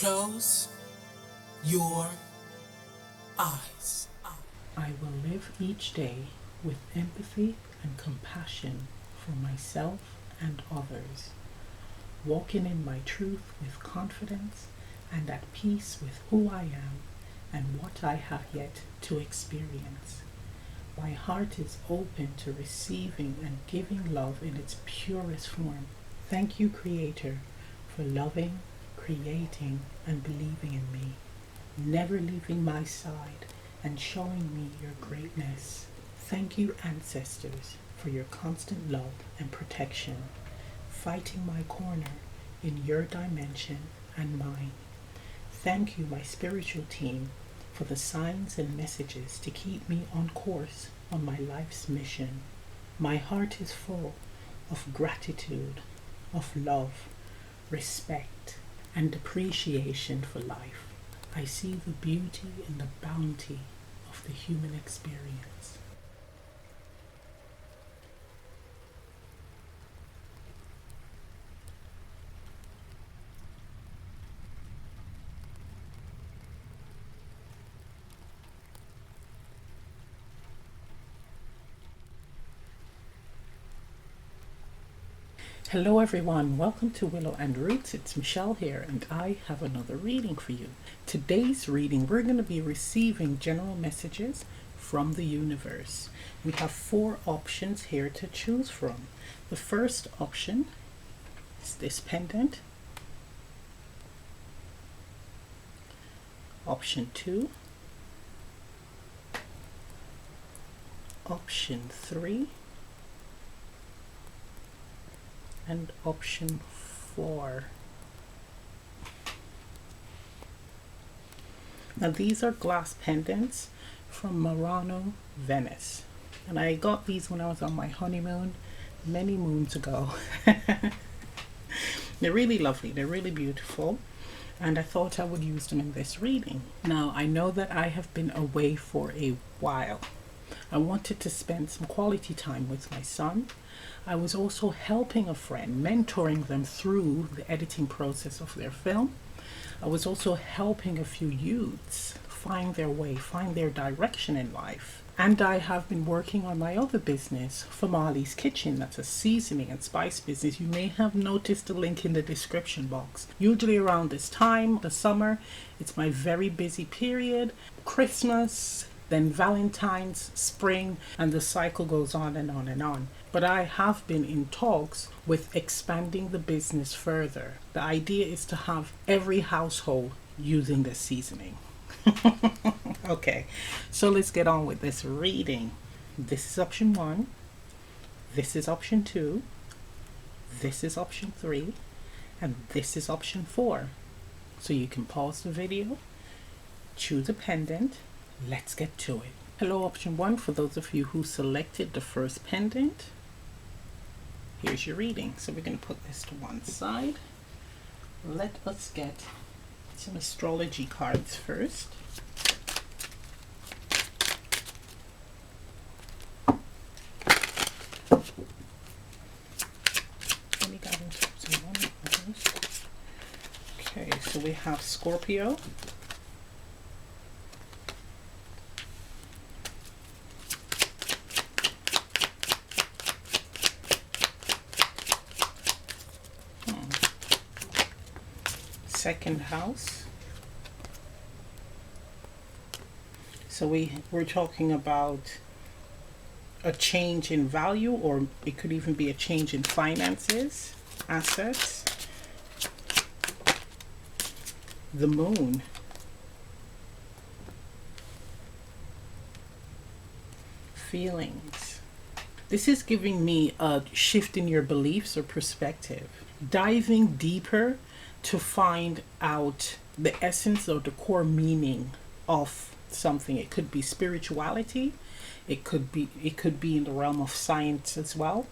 Close your eyes. I will live each day with empathy and compassion for myself and others, walking in my truth with confidence and at peace with who I am and what I have yet to experience. My heart is open to receiving and giving love in its purest form. Thank you, Creator, for loving, creating, and believing in me, never leaving my side and showing me your greatness. Thank you, ancestors, for your constant love and protection, fighting my corner in your dimension and mine. Thank you, my spiritual team, for the signs and messages to keep me on course on my life's mission. My heart is full of gratitude, of love, respect, and appreciation for life. I see the beauty and the bounty of the human experience. Hello everyone, welcome to Willow and Roots. It's Michelle here and I have another reading for you. Today's reading, we're going to be receiving general messages from the universe. We have 4 options here to choose from. The first option is this pendant. Option 2. Option 3. And option 4. Now these are glass pendants from Murano, Venice. And I got these when I was on my honeymoon many moons ago. They're really lovely, they're really beautiful. And I thought I would use them in this reading. Now I know that I have been away for a while. I wanted to spend some quality time with my son. I was also helping a friend, mentoring them through the editing process of their film. I was also helping a few youths find their way, find their direction in life. And I have been working on my other business, Famali's Kitchen. That's a seasoning and spice business. You may have noticed the link in the description box. Usually around this time, the summer, it's my very busy period. Christmas, then Valentine's, spring, and the cycle goes on and on and on. But I have been in talks with expanding the business further. The idea is to have every household using this seasoning. Okay, so let's get on with this reading. This is option 1. This is option 2. This is option 3. And this is option 4. So you can pause the video, choose a pendant. Let's get to it. Hello, option 1, for those of you who selected the first pendant. Here's your reading. So we're going to put this to one side. Let us get some astrology cards first. Okay, so we have Scorpio. Second house. So we're talking about a change in value, or it could even be a change in finances, assets. The moon. Feelings. This is giving me a shift in your beliefs or perspective. Diving deeper to find out the essence or the core meaning of something. It could be spirituality, it could be in the realm of science as well,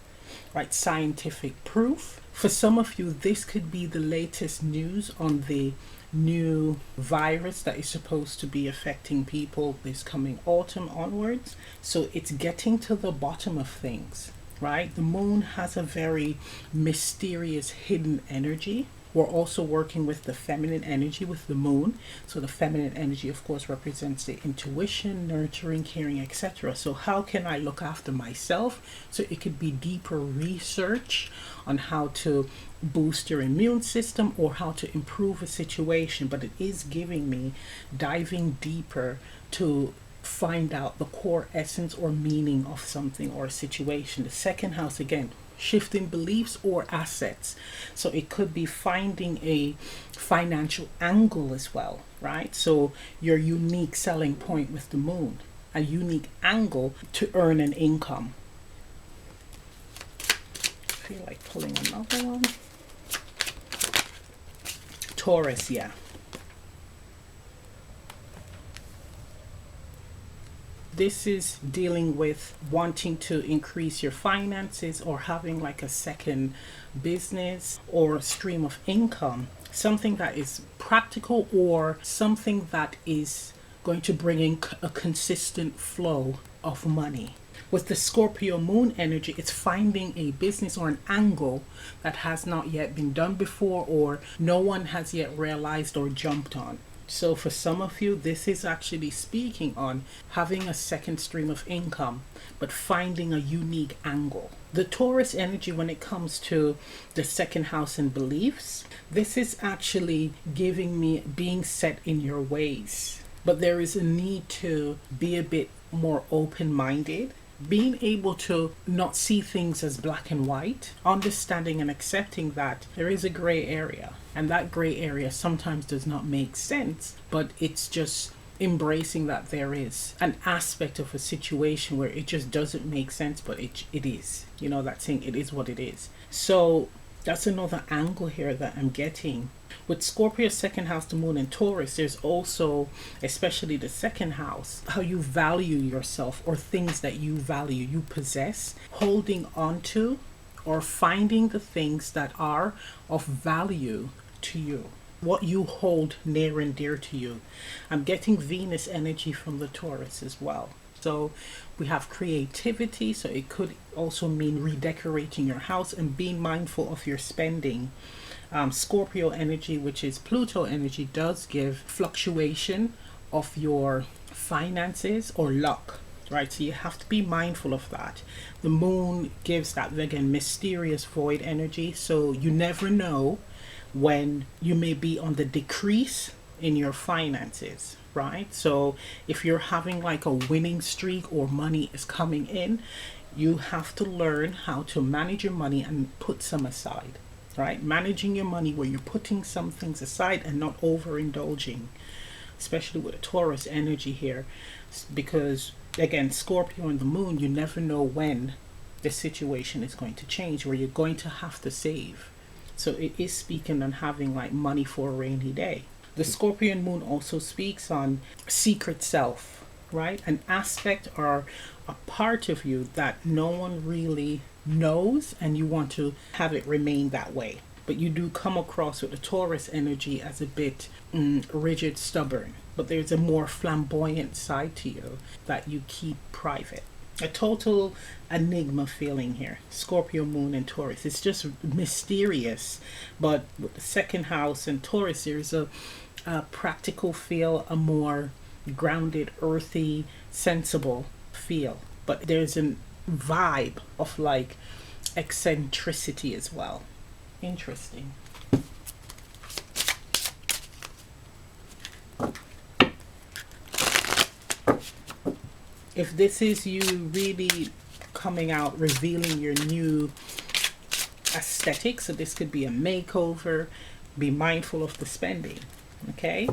right? Scientific proof. For some of you, this could be the latest news on the new virus that is supposed to be affecting people this coming autumn onwards. So it's getting to the bottom of things, right? The moon has a very mysterious hidden energy. We're also working with the feminine energy with the moon. So the feminine energy, of course, represents the intuition, nurturing, caring, etc. So how can I look after myself? So it could be deeper research on how to boost your immune system or how to improve a situation. But it is giving me diving deeper to find out the core essence or meaning of something or a situation. The second house, again, shifting beliefs or assets. So it could be finding a financial angle as well, right? So your unique selling point with the moon, a unique angle to earn an income. I feel like pulling another one. Taurus, yeah. This is dealing with wanting to increase your finances or having like a second business or a stream of income, something that is practical or something that is going to bring in a consistent flow of money. With the Scorpio moon energy, it's finding a business or an angle that has not yet been done before or no one has yet realized or jumped on. So for some of you, this is actually speaking on having a second stream of income, but finding a unique angle. The Taurus energy, when it comes to the second house and beliefs, this is actually giving me being set in your ways. But there is a need to be a bit more open-minded, being able to not see things as black and white, understanding and accepting that there is a gray area. And that gray area sometimes does not make sense, but it's just embracing that there is an aspect of a situation where it just doesn't make sense, but it is. You know, that saying, it is what it is. So that's another angle here that I'm getting. With Scorpio second house, the moon, and Taurus, there's also, especially the second house, how you value yourself or things that you value, you possess, holding on to or finding the things that are of value to you, what you hold near and dear to you. I'm getting Venus energy from the Taurus as well. So we have creativity, so it could also mean redecorating your house and being mindful of your spending. Scorpio energy, which is Pluto energy, does give fluctuation of your finances or luck, right? So you have to be mindful of that. The moon gives that, again, mysterious void energy, so you never know when you may be on the decrease in your finances, right? So if you're having like a winning streak or money is coming in, you have to learn how to manage your money and put some aside, right? Managing your money where you're putting some things aside and not overindulging, especially with a Taurus energy here, because again, Scorpio and the moon, you never know when the situation is going to change where you're going to have to save. So it is speaking on having like money for a rainy day. The Scorpion moon also speaks on secret self, right? An aspect or a part of you that no one really knows and you want to have it remain that way. But you do come across with the Taurus energy as a bit rigid, stubborn. But there's a more flamboyant side to you that you keep private. A total enigma feeling here. Scorpio moon and Taurus. It's just mysterious. But with the second house and Taurus, there's a practical feel, a more grounded, earthy, sensible feel. But there's a vibe of like eccentricity as well. Interesting. If this is you really coming out, revealing your new aesthetic, so this could be a makeover, be mindful of the spending, okay?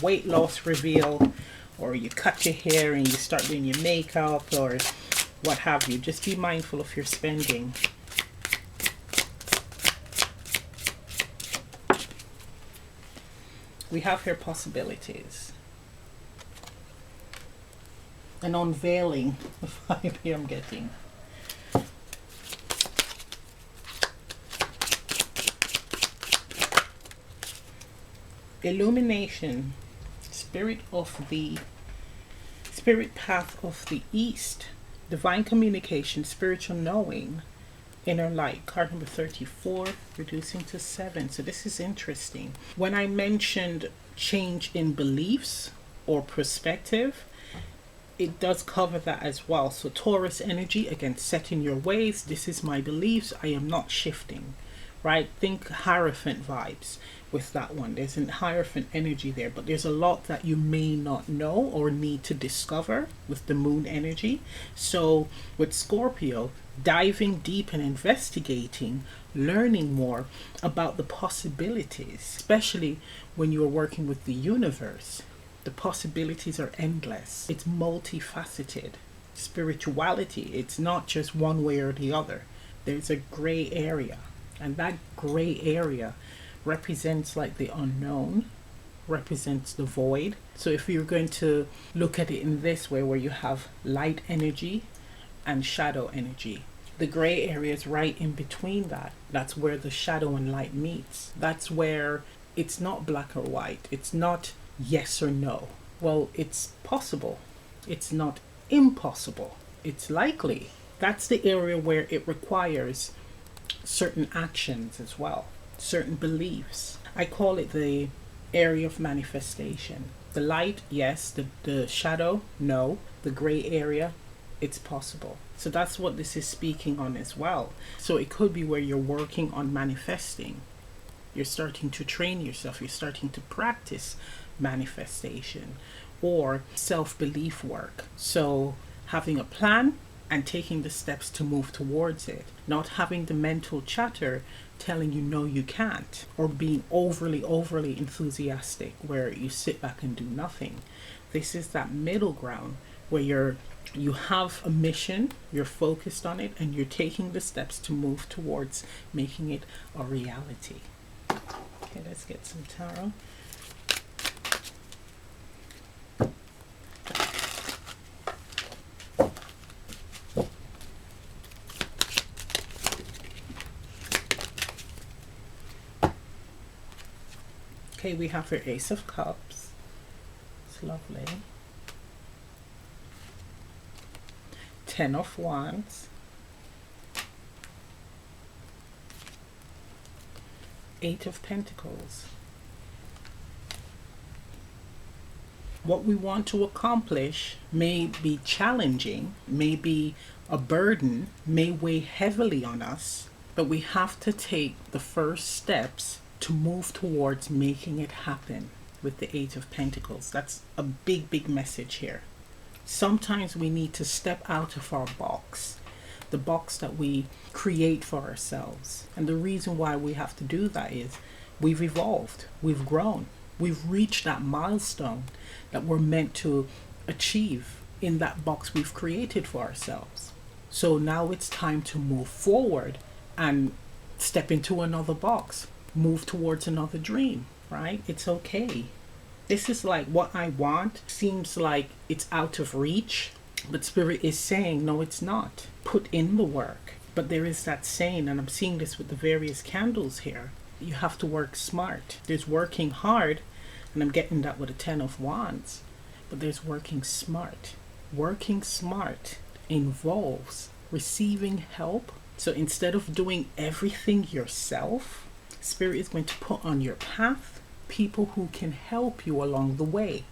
Weight loss reveal, or you cut your hair and you start doing your makeup or what have you. Just be mindful of your spending. We have here possibilities. An unveiling, the vibe here I'm getting. Illumination, spirit path of the east, divine communication, spiritual knowing, Inner light, card number 34, reducing to 7. So this is interesting. When I mentioned change in beliefs or perspective, it does cover that as well. So Taurus energy, again, set in your ways. This is my beliefs. I am not shifting, right? Think Hierophant vibes with that one. There's an Hierophant energy there, but there's a lot that you may not know or need to discover with the moon energy. So with Scorpio, diving deep and investigating, learning more about the possibilities, especially when you're working with the universe. The possibilities are endless. It's multifaceted. Spirituality, it's not just one way or the other. There's a gray area, and that gray area represents like the unknown, represents the void. So if you're going to look at it in this way, where you have light energy and shadow energy, the gray area is right in between that. That's where the shadow and light meets. That's where it's not black or white. It's not yes or no. Well, it's possible. It's not impossible. It's likely. That's the area where it requires certain actions as well, certain beliefs. I call it the area of manifestation. The light, yes. The shadow, no. The gray area, it's possible. So that's what this is speaking on as well. So it could be where you're working on manifesting. You're starting to train yourself. You're starting to practice manifestation or self-belief work. So having a plan and taking the steps to move towards it, not having the mental chatter telling you no, you can't, or being overly enthusiastic where you sit back and do nothing. This is that middle ground where you have a mission, you're focused on it, and you're taking the steps to move towards making it a reality. Okay, let's get some tarot. Okay, we have your Ace of Cups. It's lovely. 10 of Wands. 8 of Pentacles. What we want to accomplish may be challenging, may be a burden, may weigh heavily on us, but we have to take the first steps to move towards making it happen with the 8 of Pentacles. That's a big message here. Sometimes we need to step out of our box, the box that we create for ourselves. And the reason why we have to do that is we've evolved, we've grown, we've reached that milestone that we're meant to achieve in that box we've created for ourselves. So now it's time to move forward and step into another box, move towards another dream, right? It's okay. This is like what I want. Seems like it's out of reach, but Spirit is saying, no, it's not. Put in the work. But there is that saying, and I'm seeing this with the various candles here, you have to work smart. There's working hard, and I'm getting that with a 10 of Wands, but there's working smart. Working smart involves receiving help. So instead of doing everything yourself, Spirit is going to put on your path people who can help you along the way.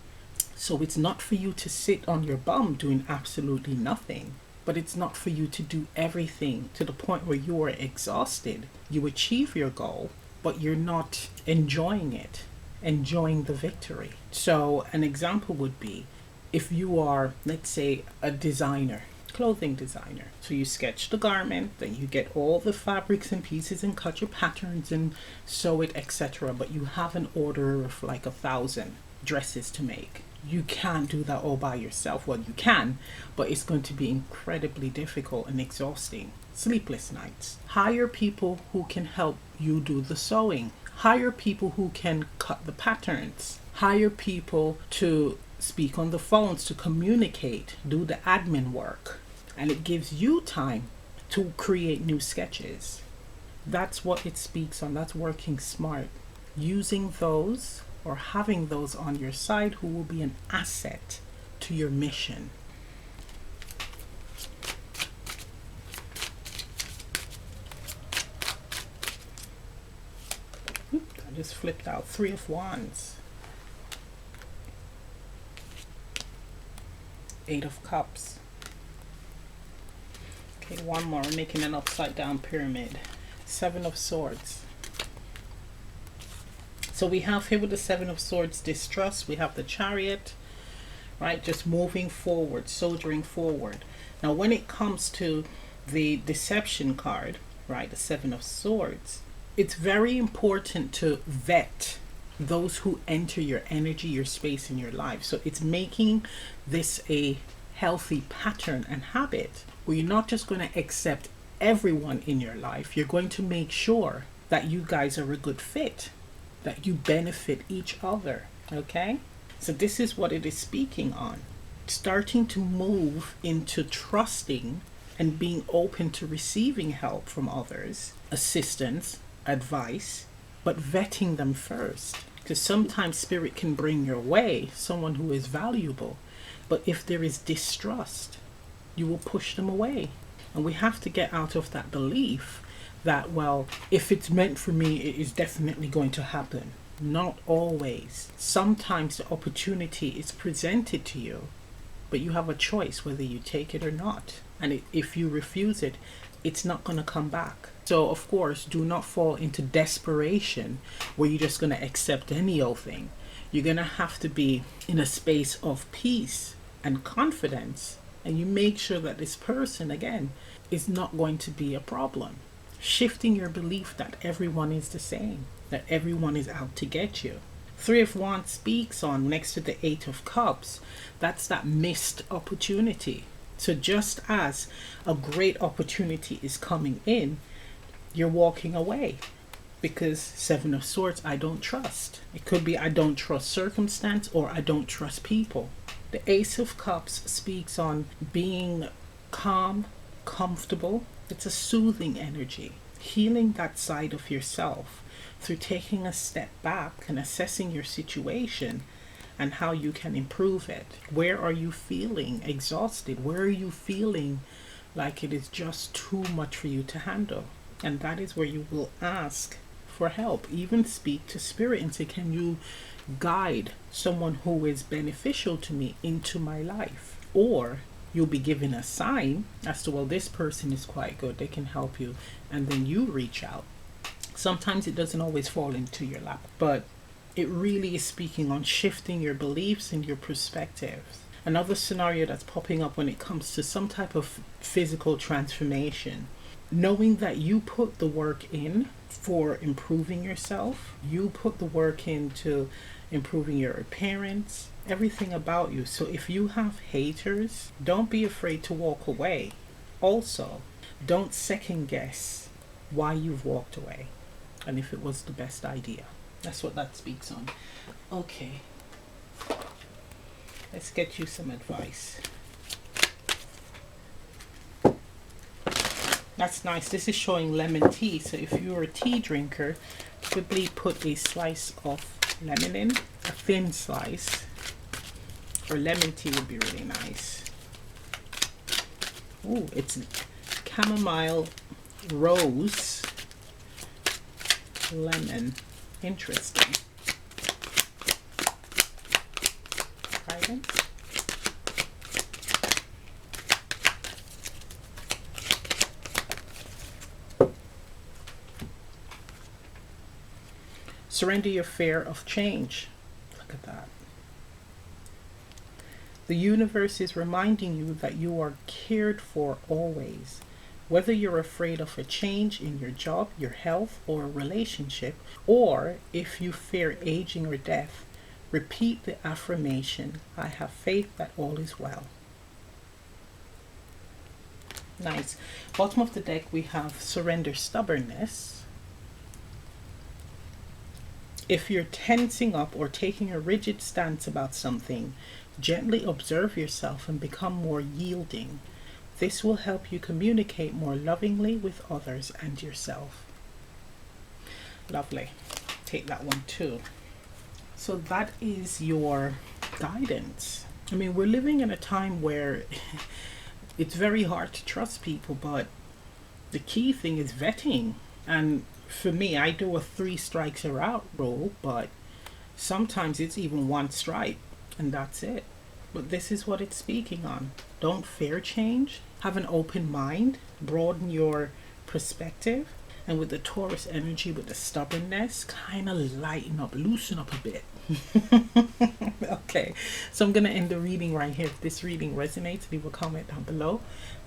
So it's not for you to sit on your bum doing absolutely nothing, but it's not for you to do everything to the point where you are exhausted. You achieve your goal, but you're not enjoying it, enjoying the victory. So an example would be if you are, let's say, a designer, clothing designer. So you sketch the garment, then you get all the fabrics and pieces and cut your patterns and sew it, etc. But you have an order of like 1,000 dresses to make. You can't do that all by yourself. Well, you can, but it's going to be incredibly difficult and exhausting. Sleepless nights. Hire people who can help you do the sewing. Hire people who can cut the patterns. Hire people to speak on the phones, to communicate, do the admin work. And it gives you time to create new sketches. That's what it speaks on. That's working smart. Using those or having those on your side who will be an asset to your mission. I just flipped out 3 of Wands, 8 of Cups. Okay, one more. We're making an upside down pyramid. 7 of Swords. So we have here with the 7 of Swords distrust. We have the Chariot, right? Just moving forward, soldiering forward. Now when it comes to the deception card, right, the 7 of Swords, it's very important to vet those who enter your energy, your space in your life. So it's making this a healthy pattern and habit where you're not just going to accept everyone in your life. You're going to make sure that you guys are a good fit, that you benefit each other. Okay, so this is what it is speaking on. Starting to move into trusting and being open to receiving help from others, assistance, advice, but vetting them first. Because sometimes spirit can bring your way someone who is valuable, but if there is distrust, you will push them away. And we have to get out of that belief that, well, if it's meant for me, it is definitely going to happen. Not always. Sometimes the opportunity is presented to you, but you have a choice whether you take it or not. And if you refuse it, it's not going to come back. So, of course, do not fall into desperation where you're just going to accept any old thing. You're going to have to be in a space of peace and confidence. And you make sure that this person, again, is not going to be a problem. Shifting your belief that everyone is the same, that everyone is out to get you. 3 of Wands speaks on, next to the 8 of Cups, that's that missed opportunity. So just as a great opportunity is coming in, you're walking away because 7 of Swords, I don't trust. It could be I don't trust circumstance or I don't trust people. The Ace of Cups speaks on being calm, comfortable. It's a soothing energy, healing that side of yourself through taking a step back and assessing your situation and how you can improve it. Where are you feeling exhausted? Where are you feeling like it is just too much for you to handle? And that is where you will ask for help. Even speak to spirit and say, can you guide someone who is beneficial to me into my life? Or you'll be given a sign as to, well, this person is quite good, they can help you, and then you reach out. Sometimes it doesn't always fall into your lap, but it really is speaking on shifting your beliefs and your perspectives. Another scenario that's popping up when it comes to some type of physical transformation, knowing that you put the work in for improving yourself, you put the work into improving your appearance, everything about you. So if you have haters, don't be afraid to walk away. Also, don't second guess why you've walked away and if it was the best idea. That's what that speaks on. Okay, let's get you some advice. That's nice. This is showing lemon tea. So if you're a tea drinker, probably put a slice of lemon in, a thin slice, or lemon tea would be really nice. Ooh, it's chamomile, rose, lemon. Interesting. Guidance. Surrender your fear of change. Look at that. The universe is reminding you that you are cared for always. Whether you're afraid of a change in your job, your health, or a relationship, or if you fear aging or death, repeat the affirmation, I have faith that all is well. Nice. Bottom of the deck, we have surrender stubbornness. If you're tensing up or taking a rigid stance about something, gently observe yourself and become more yielding. This will help you communicate more lovingly with others and yourself. Lovely. Take that one too. So that is your guidance. I mean, we're living in a time where it's very hard to trust people, but the key thing is vetting and for me, I do a 3 strikes you're out rule, but sometimes it's even 1 strike and that's it. But this is what it's speaking on. Don't fear change. Have an open mind. Broaden your perspective. And with the Taurus energy, with the stubbornness, kind of lighten up, loosen up a bit. Okay, so I'm going to end the reading right here. If this reading resonates, leave a comment down below.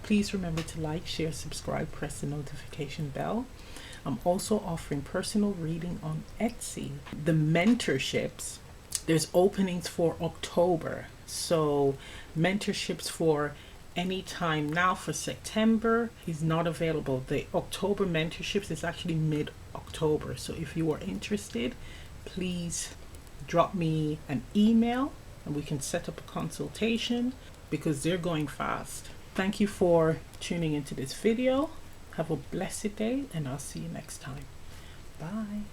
Please remember to like, share, subscribe, press the notification bell. I'm also offering personal reading on Etsy. The mentorships, there's openings for October. So mentorships for any time now. For September is not available. The October mentorships is actually mid-October. So if you are interested, please drop me an email and we can set up a consultation because they're going fast. Thank you for tuning into this video. Have a blessed day and I'll see you next time. Bye.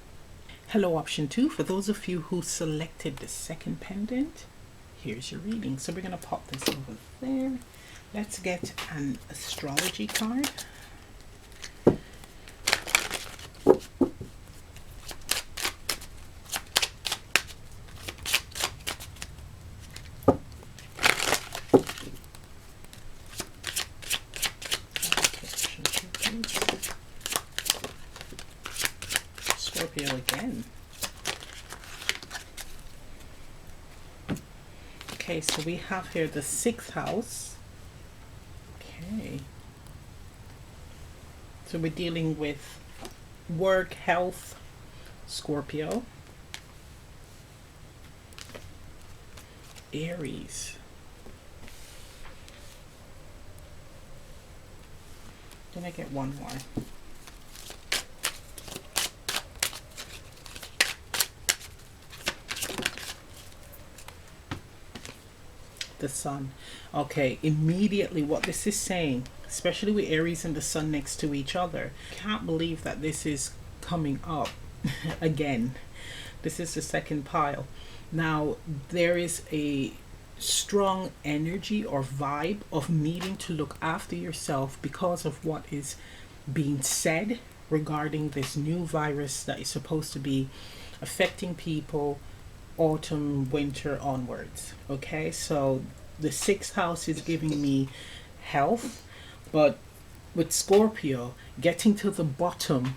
Hello, option 2. For those of you who selected the second pendant, here's your reading. So we're going to pop this over there. Let's get an astrology card. Scorpio again. Okay, so we have here the 6th house. Okay. So we're dealing with work, health, Scorpio. Aries. Then I get one more. The sun. Okay, immediately what this is saying, especially with Aries and the sun next to each other, can't believe that this is coming up again. This is the second pile. Now there is a strong energy or vibe of needing to look after yourself because of what is being said regarding this new virus that is supposed to be affecting people autumn, winter onwards. Okay, so the 6th house is giving me health, but with Scorpio, getting to the bottom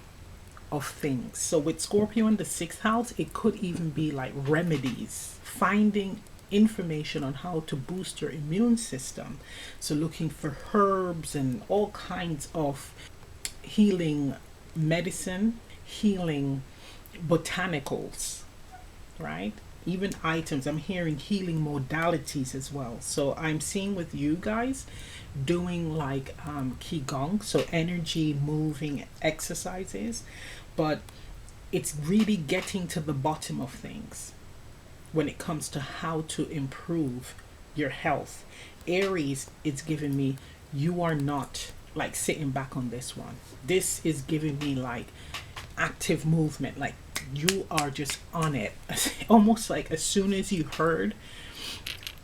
of things. So with Scorpio in the 6th house, it could even be like remedies, finding information on how to boost your immune system. So looking for herbs and all kinds of healing medicine, healing botanicals, right? Even items. I'm hearing healing modalities as well. So I'm seeing with you guys doing like qigong, so energy moving exercises, but it's really getting to the bottom of things when it comes to how to improve your health. Aries is giving me, you are not like sitting back on this one. This is giving me like active movement, like you are just on it. Almost like as soon as you heard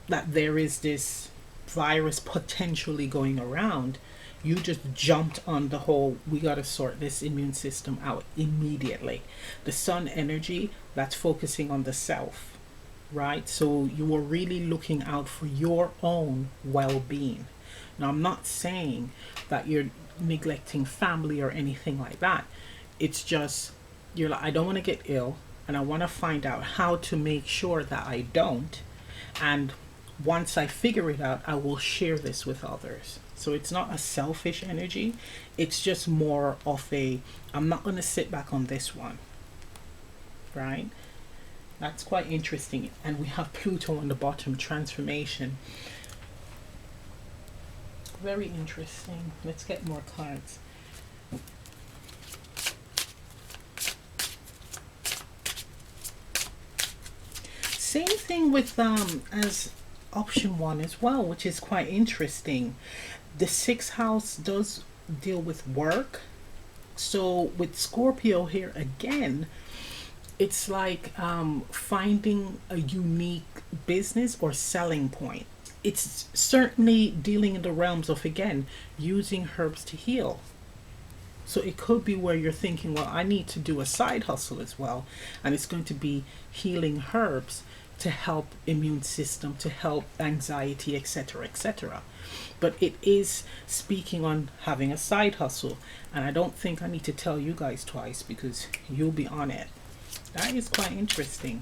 that there is this virus potentially going around, you just jumped on the whole, we got to sort this immune system out immediately. The sun energy, that's focusing on the self, right? So you are really looking out for your own well-being. Now I'm not saying that you're neglecting family or anything like that. It's just you're like, I don't want to get ill and I want to find out how to make sure that I don't, and once I figure it out, I will share this with others. So it's not a selfish energy, it's just more of a, I'm not going to sit back on this one, right? That's quite interesting. And we have Pluto on the bottom, transformation. Very interesting. Let's get more cards. Same thing with as option 1 as well, which is quite interesting. The 6th house does deal with work. So with Scorpio here again, it's like finding a unique business or selling point. It's certainly dealing in the realms of, again, using herbs to heal. So it could be where you're thinking, well, I need to do a side hustle as well, and it's going to be healing herbs to help immune system, to help anxiety, etc., etc. But it is speaking on having a side hustle, and I don't think I need to tell you guys twice because you'll be on it. That is quite interesting.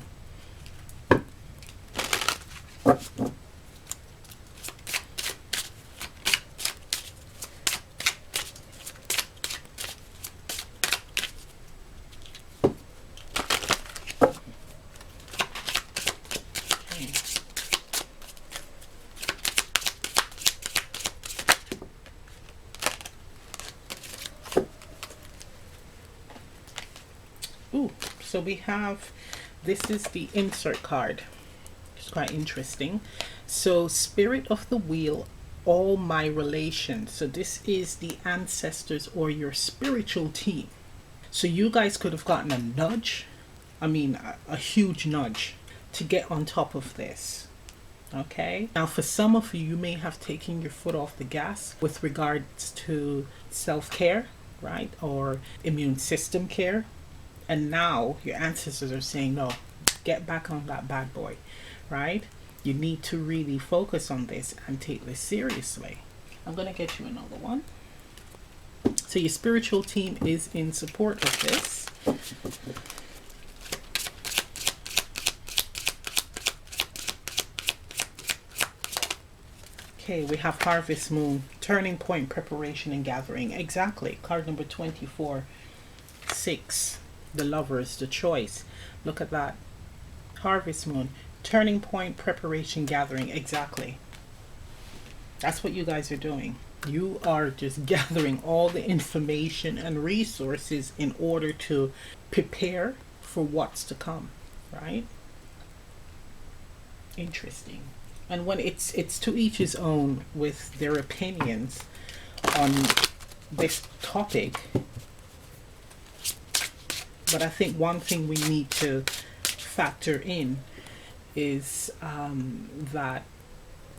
Ooh, so we have, this is the insert card. It's quite interesting. So Spirit of the Wheel, all my relations. So this is the ancestors or your spiritual team. So you guys could have gotten a nudge, I mean a huge nudge to get on top of this. Okay, now for some of you, you may have taken your foot off the gas with regards to self-care, right, or immune system care, and now your ancestors are saying, no, get back on that bad boy, right? You need to really focus on this and take this seriously. I'm going to get you another one. So your spiritual team is in support of this. Okay, we have Harvest Moon, Turning Point, Preparation and Gathering. Exactly. Card number 24. 6. The Lovers, the Choice. Look at that. Harvest Moon, Turning Point, Preparation, Gathering. Exactly. That's what you guys are doing. You are just gathering all the information and resources in order to prepare for what's to come, right? Interesting. And when it's to each his own with their opinions on this topic. But I think one thing we need to factor in is that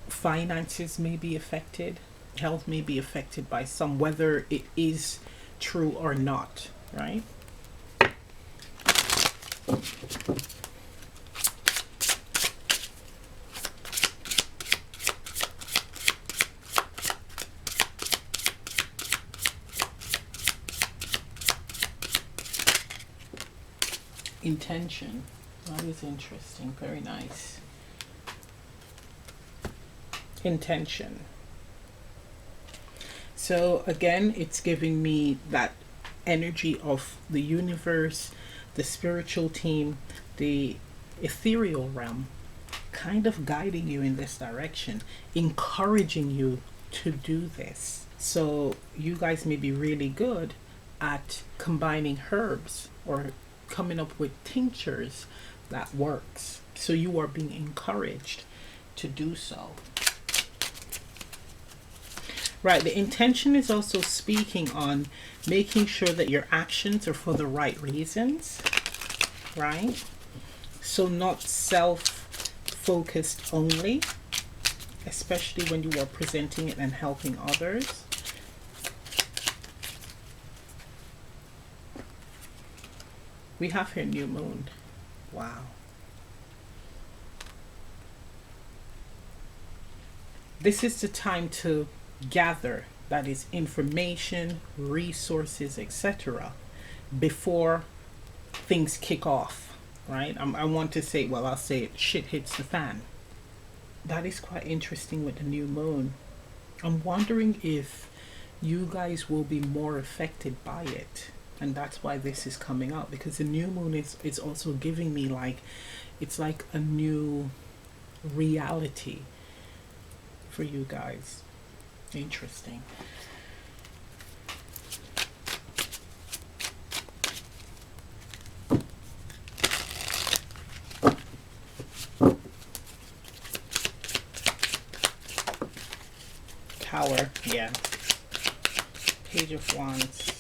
finances may be affected, health may be affected by some, whether it is true or not, right? Intention. That is interesting. Very nice. Intention. So again, it's giving me that energy of the universe, the spiritual team, the ethereal realm, kind of guiding you in this direction, encouraging you to do this. So you guys may be really good at combining herbs or coming up with tinctures that works. So you are being encouraged to do so. Right, the intention is also speaking on making sure that your actions are for the right reasons, right? So not self-focused only, especially when you are presenting it and helping others. We have here new moon. Wow. This is the time to gather, that is, information, resources, etc., before things kick off, right? I want to say, well, I'll say it, shit hits the fan. That is quite interesting with the new moon. I'm wondering if you guys will be more affected by it. And that's why this is coming up, because the new moon is also giving me like, it's like a new reality for you guys. Interesting. Tower, yeah. Page of Wands.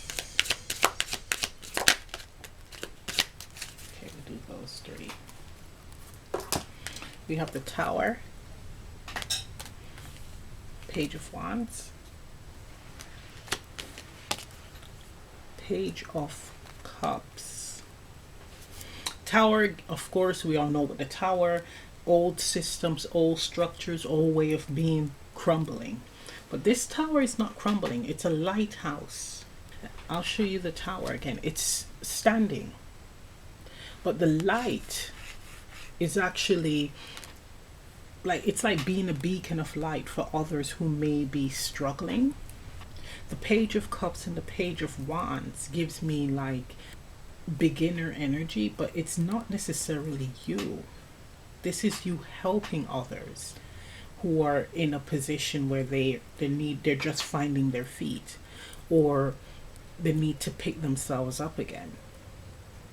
Okay, we'll do those three. We have the Tower. Page of Wands, Page of Cups. Tower, of course, we all know what the Tower, old systems, old structures, old way of being crumbling. But this tower is not crumbling, it's a lighthouse. I'll show you the tower again. It's standing. But the light is actually like, it's like being a beacon of light for others who may be struggling. The Page of Cups and the Page of Wands gives me like beginner energy, but it's not necessarily you. This is you helping others who are in a position where they're just finding their feet, or they need to pick themselves up again.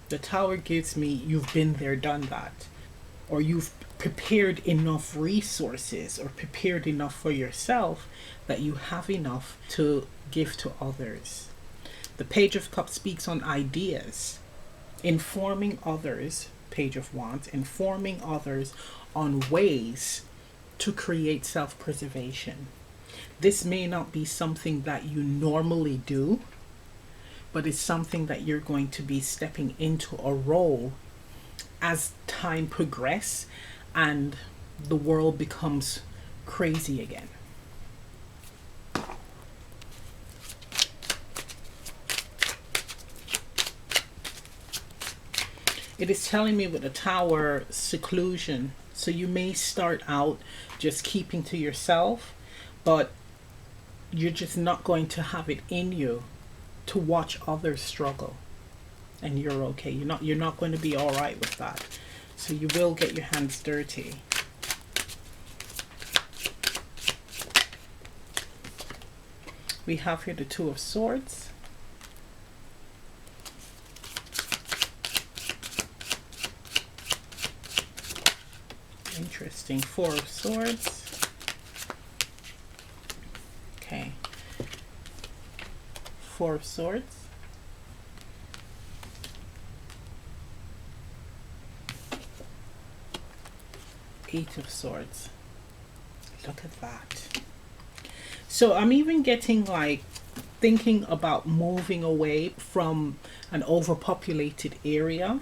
The Tower gives me you've been there, done that, or you've prepared enough resources or prepared enough for yourself that you have enough to give to others. The Page of Cups speaks on ideas, informing others. Page of Wands, informing others on ways to create self-preservation. This may not be something that you normally do, but it's something that you're going to be stepping into a role as time progresses and the world becomes crazy again. It is telling me with the Tower, seclusion. So you may start out just keeping to yourself, but you're just not going to have it in you to watch others struggle, and you're okay. You're not going to be all right with that. So you will get your hands dirty. We have here the Two of Swords. Interesting. Four of Swords. Okay. Four of Swords. Eight of Swords. Look at that. So I'm even getting like thinking about moving away from an overpopulated area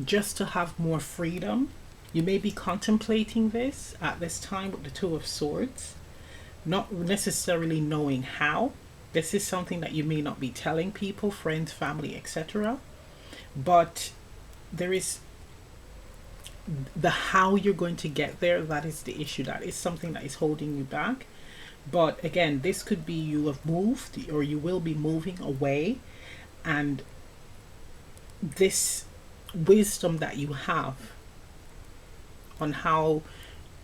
just to have more freedom. You may be contemplating this at this time with the Two of Swords, not necessarily knowing how. This is something that you may not be telling people, friends, family, etc. But there is the how you're going to get there. That is the issue. That is something that is holding you back. But again, this could be you have moved, or you will be moving away, and this wisdom that you have on how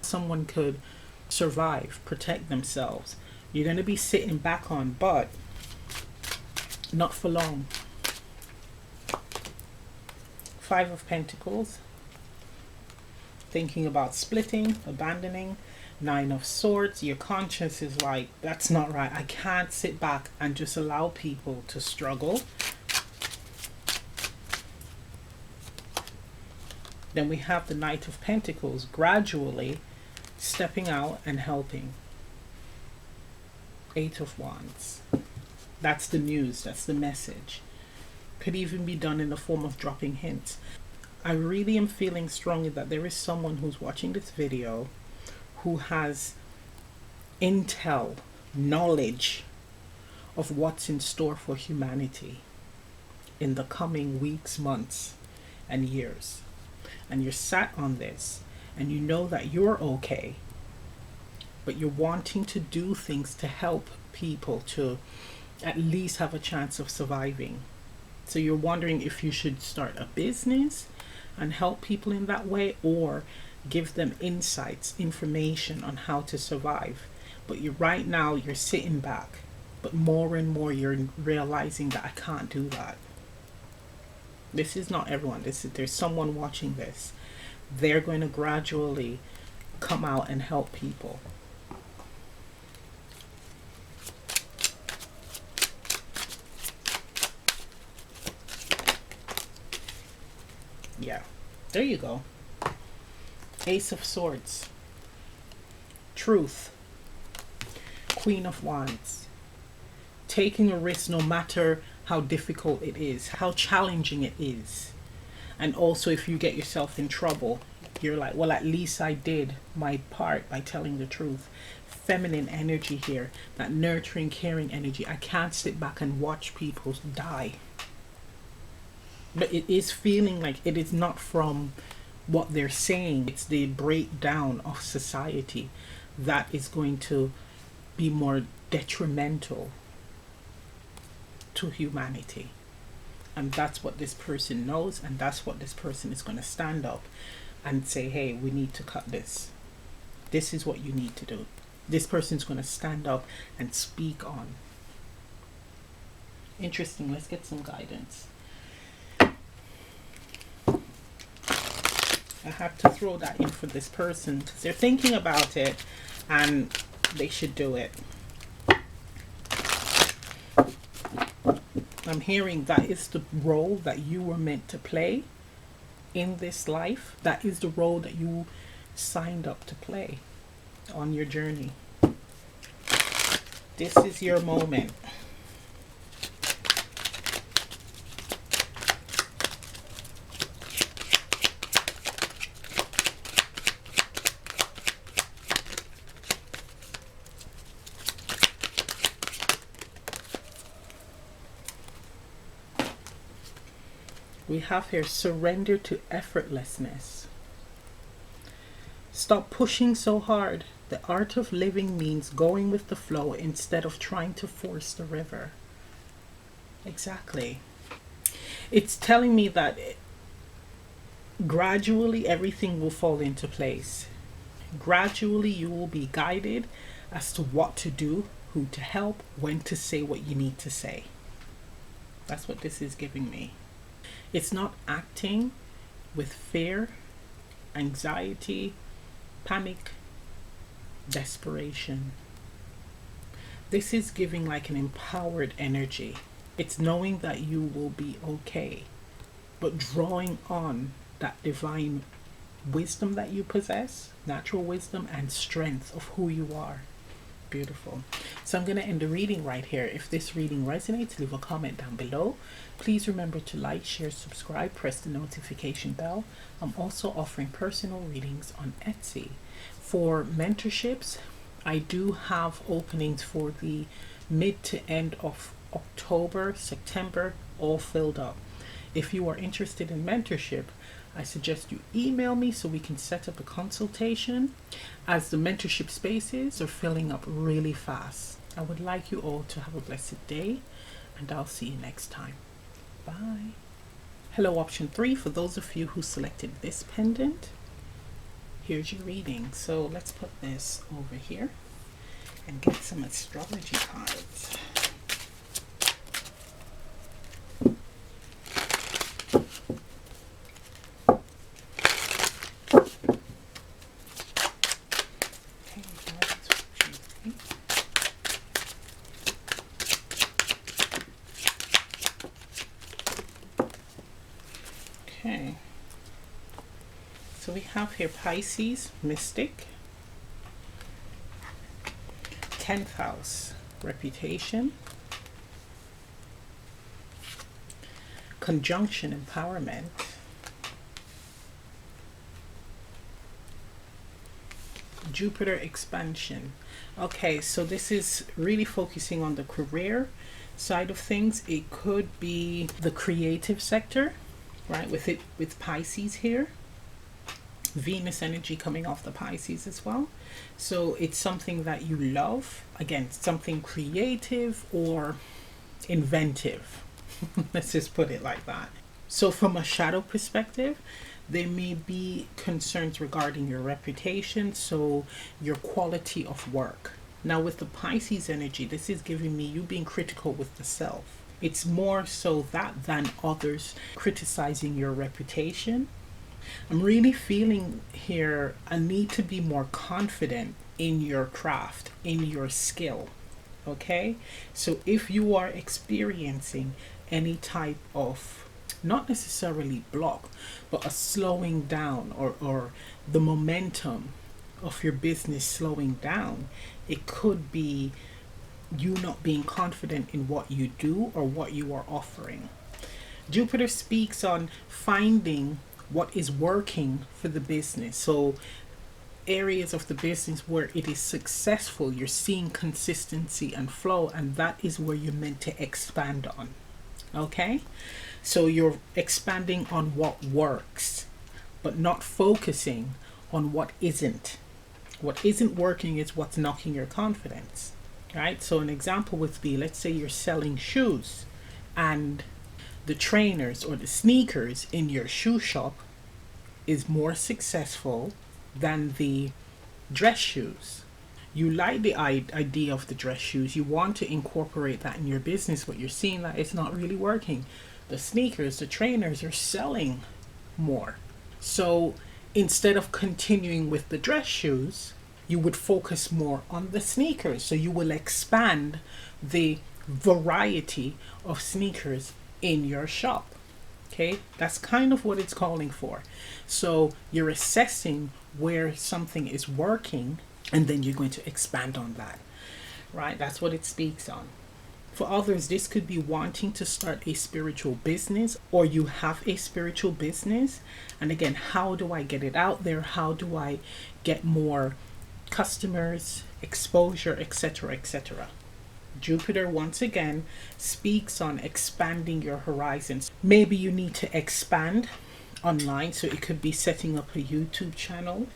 someone could survive, protect themselves, you're going to be sitting back on, but not for long. Five of Pentacles, thinking about splitting, abandoning. Nine of Swords, your conscience is like, that's not right. I can't sit back and just allow people to struggle. Then we have the Knight of Pentacles, gradually stepping out and helping. Eight of Wands. That's the news, that's the message. Could even be done in the form of dropping hints. I really am feeling strongly that there is someone who's watching this video who has intel, knowledge of what's in store for humanity in the coming weeks, months, and years. And you're sat on this, and you know that you're okay, but you're wanting to do things to help people to at least have a chance of surviving. So you're wondering if you should start a business and help people in that way, or give them insights, information on how to survive. But right now you're sitting back, but more and more you're realizing that I can't do that. This is not everyone. There's someone watching this. They're going to gradually come out and help people. Yeah, there you go. Ace of Swords. Truth. Queen of Wands. Taking a risk no matter how difficult it is, how challenging it is. And also, if you get yourself in trouble, you're like, well, at least I did my part by telling the truth. Feminine energy here, that nurturing, caring energy. I can't sit back and watch people die. But it is feeling like it is not from what they're saying, it's the breakdown of society that is going to be more detrimental to humanity. And that's what this person knows, and that's what this person is going to stand up and say, hey, we need to cut this. This is what you need to do. This person's going to stand up and speak on. Interesting. Let's get some guidance. I have to throw that in for this person because they're thinking about it and they should do it. I'm hearing that is the role that you were meant to play in this life. That is the role that you signed up to play on your journey. This is your moment. We have here surrender to effortlessness. Stop pushing so hard. The art of living means going with the flow instead of trying to force the river. Exactly. It's telling me that gradually everything will fall into place. Gradually you will be guided as to what to do, who to help, when to say what you need to say. That's what this is giving me. It's not acting with fear, anxiety, panic, desperation. This is giving like an empowered energy. It's knowing that you will be okay, but drawing on that divine wisdom that you possess, natural wisdom and strength of who you are. Beautiful. So I'm going to end the reading right here. If this reading resonates, leave a comment down below. Please remember to like, share, subscribe, press the notification bell. I'm also offering personal readings on Etsy. For mentorships, I do have openings for the mid to end of October, September, all filled up. If you are interested in mentorship, I suggest you email me so we can set up a consultation, as the mentorship spaces are filling up really fast. I would like you all to have a blessed day, and I'll see you next time. Bye. Hello, option 3. For those of you who selected this pendant, here's your reading. So let's put this over here and get some astrology cards. Okay, so we have here Pisces, Mystic, 10th house, Reputation, Conjunction, Empowerment, Jupiter, Expansion. Okay, so this is really focusing on the career side of things. It could be the creative sector, right, with Pisces here, Venus energy coming off the Pisces as well. So it's something that you love, again, something creative or inventive. Let's just put it like that. So from a shadow perspective, there may be concerns regarding your reputation, so your quality of work. Now with the Pisces energy, this is giving me you being critical with the self. It's more so that than others criticizing your reputation. I'm really feeling here a need to be more confident in your craft, in your skill. Okay? So if you are experiencing any type of, not necessarily block, but a slowing down or the momentum of your business slowing down, it could be you not being confident in what you do or what you are offering. Jupiter speaks on finding what is working for the business. So areas of the business where it is successful, you're seeing consistency and flow, and that is where you're meant to expand on. Okay? So you're expanding on what works, but not focusing on what isn't. What isn't working is what's knocking your confidence. Right? So an example would be, let's say you're selling shoes, and the trainers or the sneakers in your shoe shop is more successful than the dress shoes. You like the idea of the dress shoes, you want to incorporate that in your business, but you're seeing that it's not really working. The sneakers, the trainers are selling more. So instead of continuing with the dress shoes, you would focus more on the sneakers. So you will expand the variety of sneakers in your shop. Okay, that's kind of what it's calling for. So you're assessing where something is working, and then you're going to expand on that. Right? That's what it speaks on. For others, this could be wanting to start a spiritual business, or you have a spiritual business. And again, how do I get it out there? How do I get more customers, exposure, etc., etc.? Jupiter once again speaks on expanding your horizons. Maybe you need to expand online, so it could be setting up a YouTube channel.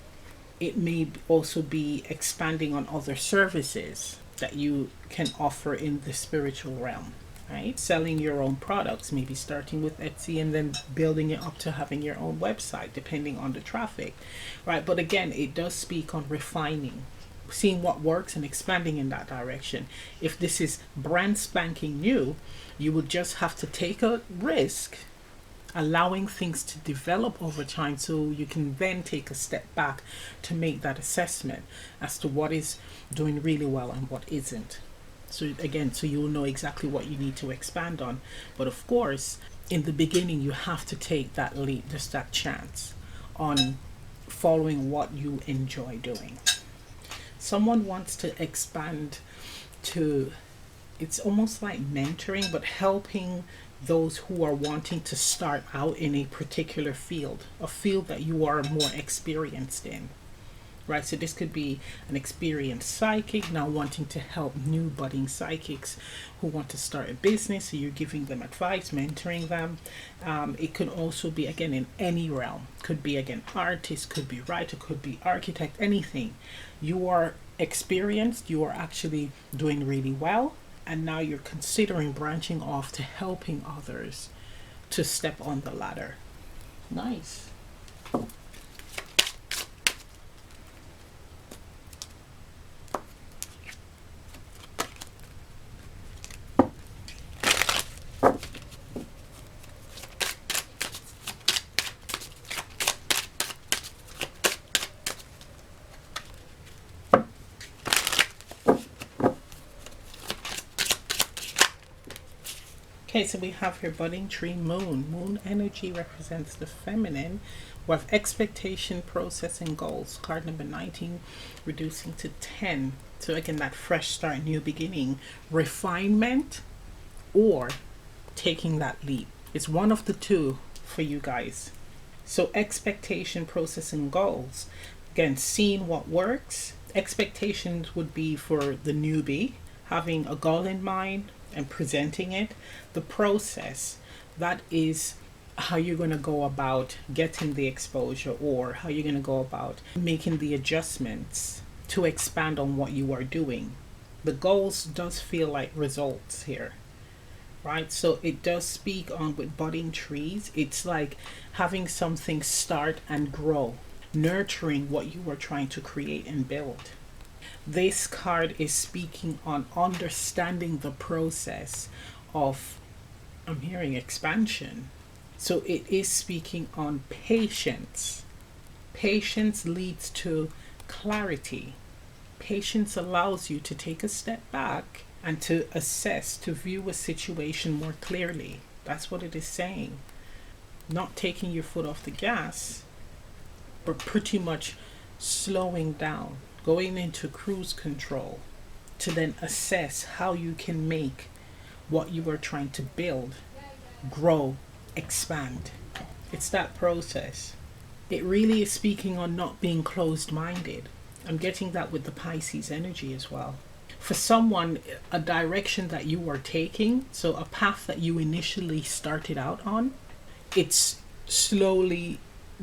It may also be expanding on other services that you can offer in the spiritual realm, right? Selling your own products, maybe starting with Etsy and then building it up to having your own website, depending on the traffic, right? But again, it does speak on refining, seeing what works and expanding in that direction. If this is brand spanking new, you will just have to take a risk, allowing things to develop over time, so you can then take a step back to make that assessment as to what is doing really well and what isn't. So again, so you'll know exactly what you need to expand on. But of course, in the beginning, you have to take that leap, just that chance on following what you enjoy doing. Someone wants to expand to, it's almost like mentoring, but helping those who are wanting to start out in a particular field, a field that you are more experienced in, right? So this could be an experienced psychic now wanting to help new budding psychics who want to start a business. So you're giving them advice, mentoring them. It could also be, again, in any realm. Could be, again, artist, could be writer, could be architect, anything. You are experienced, you are actually doing really well, and now you're considering branching off to helping others to step on the ladder. Nice. Okay, so we have here budding tree moon. Moon energy represents the feminine. We have expectation, process, and goals. Card number 19, reducing to 10. So again, that fresh start, new beginning, refinement, or taking that leap. It's one of the two for you guys. So expectation, process, and goals. Again, seeing what works. Expectations would be for the newbie, having a goal in mind and presenting it. The process, that is how you're going to go about getting the exposure, or how you're going to go about making the adjustments to expand on what you are doing. The goals does feel like results here, right? So it does speak on with budding trees. It's like having something start and grow, nurturing what you are trying to create and build. This card is speaking on understanding the process of, I'm hearing expansion. So it is speaking on patience. Patience leads to clarity. Patience allows you to take a step back and to assess, to view a situation more clearly. That's what it is saying. Not taking your foot off the gas, but pretty much slowing down, going into cruise control, to then assess how you can make what you are trying to build grow, expand. It's that process. It really is speaking on not being closed minded. I'm getting that with the Pisces energy as well. For someone, a direction that you are taking, so a path that you initially started out on, it's slowly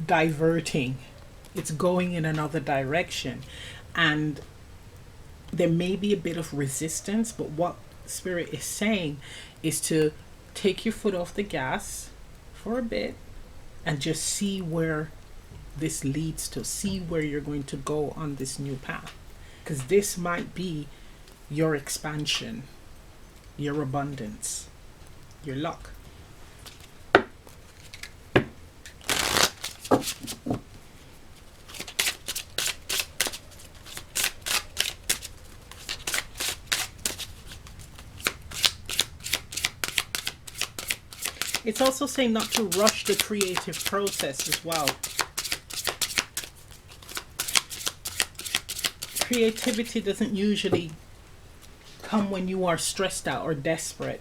diverting. It's going in another direction. And there may be a bit of resistance, but what Spirit is saying is to take your foot off the gas for a bit and just see where this leads to, see where you're going to go on this new path. Because this might be your expansion, your abundance, your luck. It's also saying not to rush the creative process as well. Creativity doesn't usually come when you are stressed out or desperate.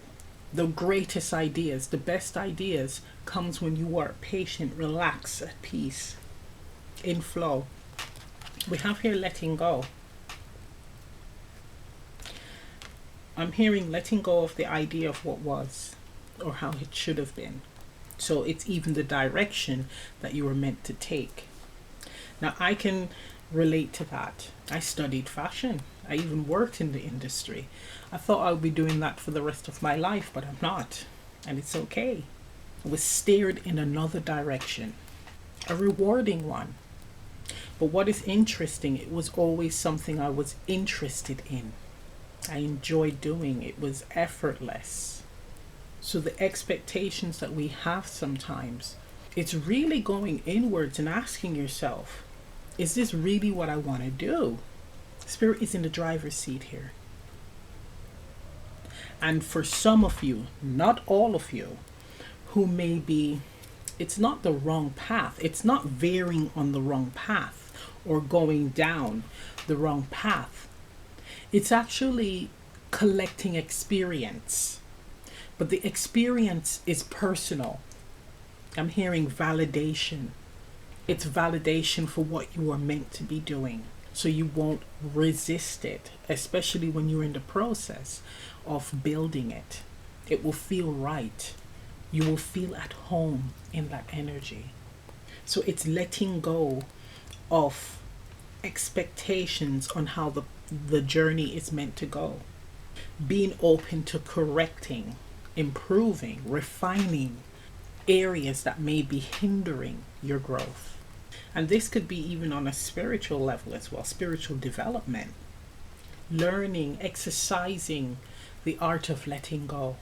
The greatest ideas, the best ideas, comes when you are patient, relaxed, at peace, in flow. We have here letting go. I'm hearing letting go of the idea of what was or how it should have been. So it's even the direction that you were meant to take. Now I can relate to that. I studied fashion. I even worked in the industry. I thought I would be doing that for the rest of my life, but I'm not. And it's okay. I was steered in another direction, a rewarding one. But what is interesting, it was always something I was interested in. I enjoyed doing. It was effortless. So the expectations that we have sometimes, it's really going inwards and asking yourself, is this really what I want to do? Spirit is in the driver's seat here. And for some of you, not all of you, who may be, it's not the wrong path. It's not veering on the wrong path or going down the wrong path. It's actually collecting experience. But the experience is personal. I'm hearing validation. It's validation for what you are meant to be doing. So you won't resist it, especially when you're in the process of building it. It will feel right. You will feel at home in that energy. So it's letting go of expectations on how the journey is meant to go. Being open to correcting, improving, refining areas that may be hindering your growth. And this could be even on a spiritual level as well, spiritual development. Learning, exercising the art of letting go,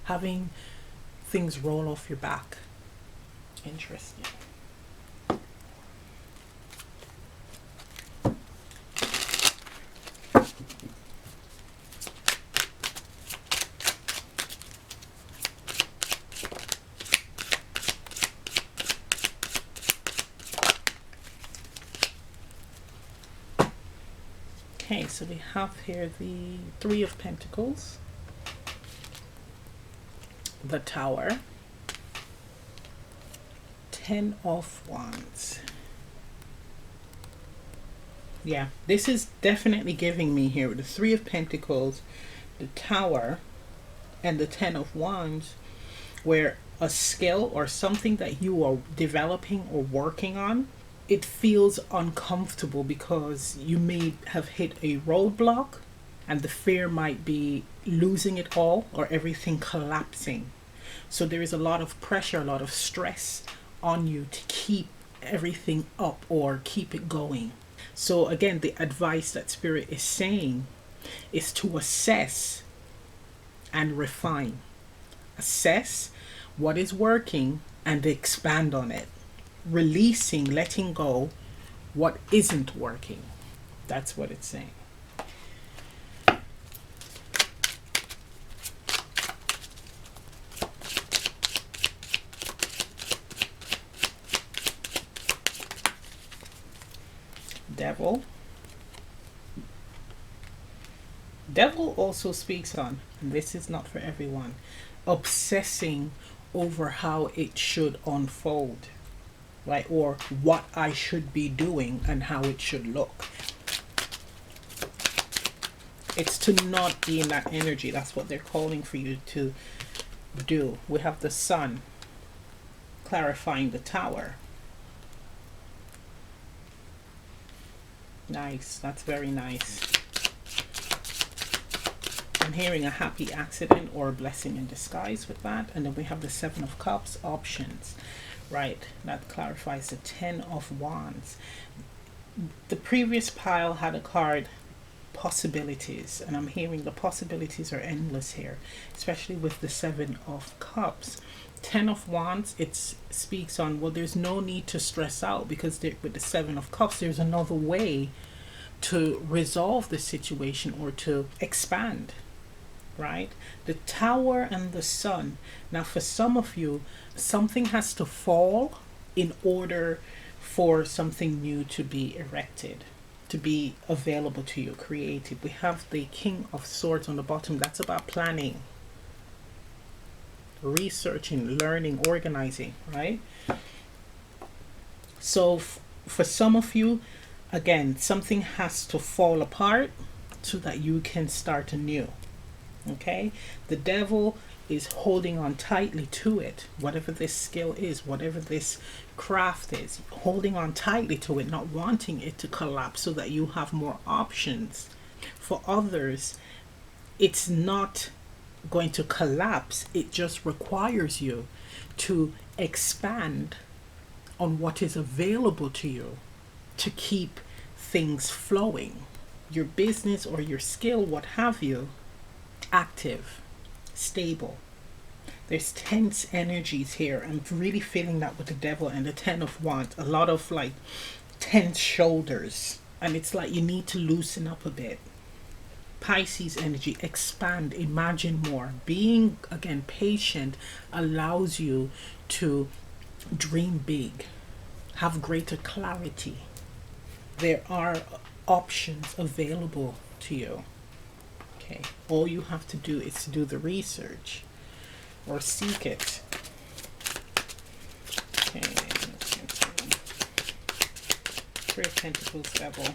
having things roll off your back. Interesting. Okay, so we have here the Three of Pentacles, the Tower, Ten of Wands. Yeah, this is definitely giving me here the Three of Pentacles, the Tower, and the Ten of Wands, where a skill or something that you are developing or working on, it feels uncomfortable because you may have hit a roadblock and the fear might be losing it all or everything collapsing. So there is a lot of pressure, a lot of stress on you to keep everything up or keep it going. So again, the advice that Spirit is saying is to assess and refine. Assess what is working and expand on it. Releasing, letting go what isn't working. That's what it's saying. Devil, Devil also speaks on, and this is not for everyone, obsessing over how it should unfold, right? Or what I should be doing and how it should look. It's to not be in that energy. That's what they're calling for you to do. We have the sun clarifying the tower. Nice. That's very nice. I'm hearing a happy accident or a blessing in disguise with that. And then we have the Seven of Cups options, right? That clarifies the Ten of Wands. The previous pile had a card, possibilities, and I'm hearing the possibilities are endless here, especially with the Seven of Cups. Ten of Wands, it speaks on, well, there's no need to stress out, because with the Seven of Cups, there's another way to resolve the situation or to expand, right? The Tower and the Sun. Now, for some of you, something has to fall in order for something new to be erected, to be available to you, created. We have the King of Swords on the bottom. That's about planning, researching, learning, organizing, right? So for some of you, again, something has to fall apart so that you can start anew. Okay? The Devil is holding on tightly to it, whatever this skill is, whatever this craft is, holding on tightly to it, not wanting it to collapse so that you have more options. For others, it's not going to collapse, it just requires you to expand on what is available to you to keep things flowing, your business or your skill, what have you, active, stable. There's tense energies here. I'm really feeling that with the Devil and the Ten of Wands. A lot of like tense shoulders, and it's like you need to loosen up a bit. Pisces energy, expand, imagine more. Being, again, patient allows you to dream big, have greater clarity. There are options available to you. Okay, all you have to do is to do the research or seek it. Okay, let's get to Three of Pentacles, Devil,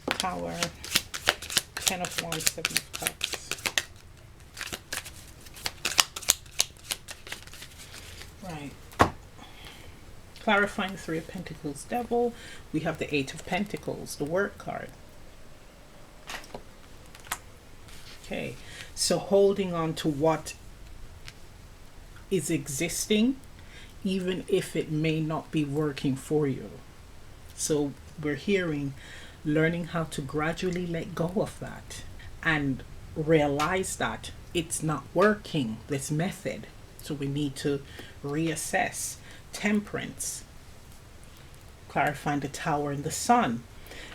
Power, Ten of Wands, Seven of Cups. Right. Clarifying Three of Pentacles, Devil. We have the Eight of Pentacles, the Work card. Okay, so holding on to what is existing, even if it may not be working for you. So we're hearing learning how to gradually let go of that and realize that it's not working, this method. So we need to reassess. Temperance, clarifying the Tower and the Sun,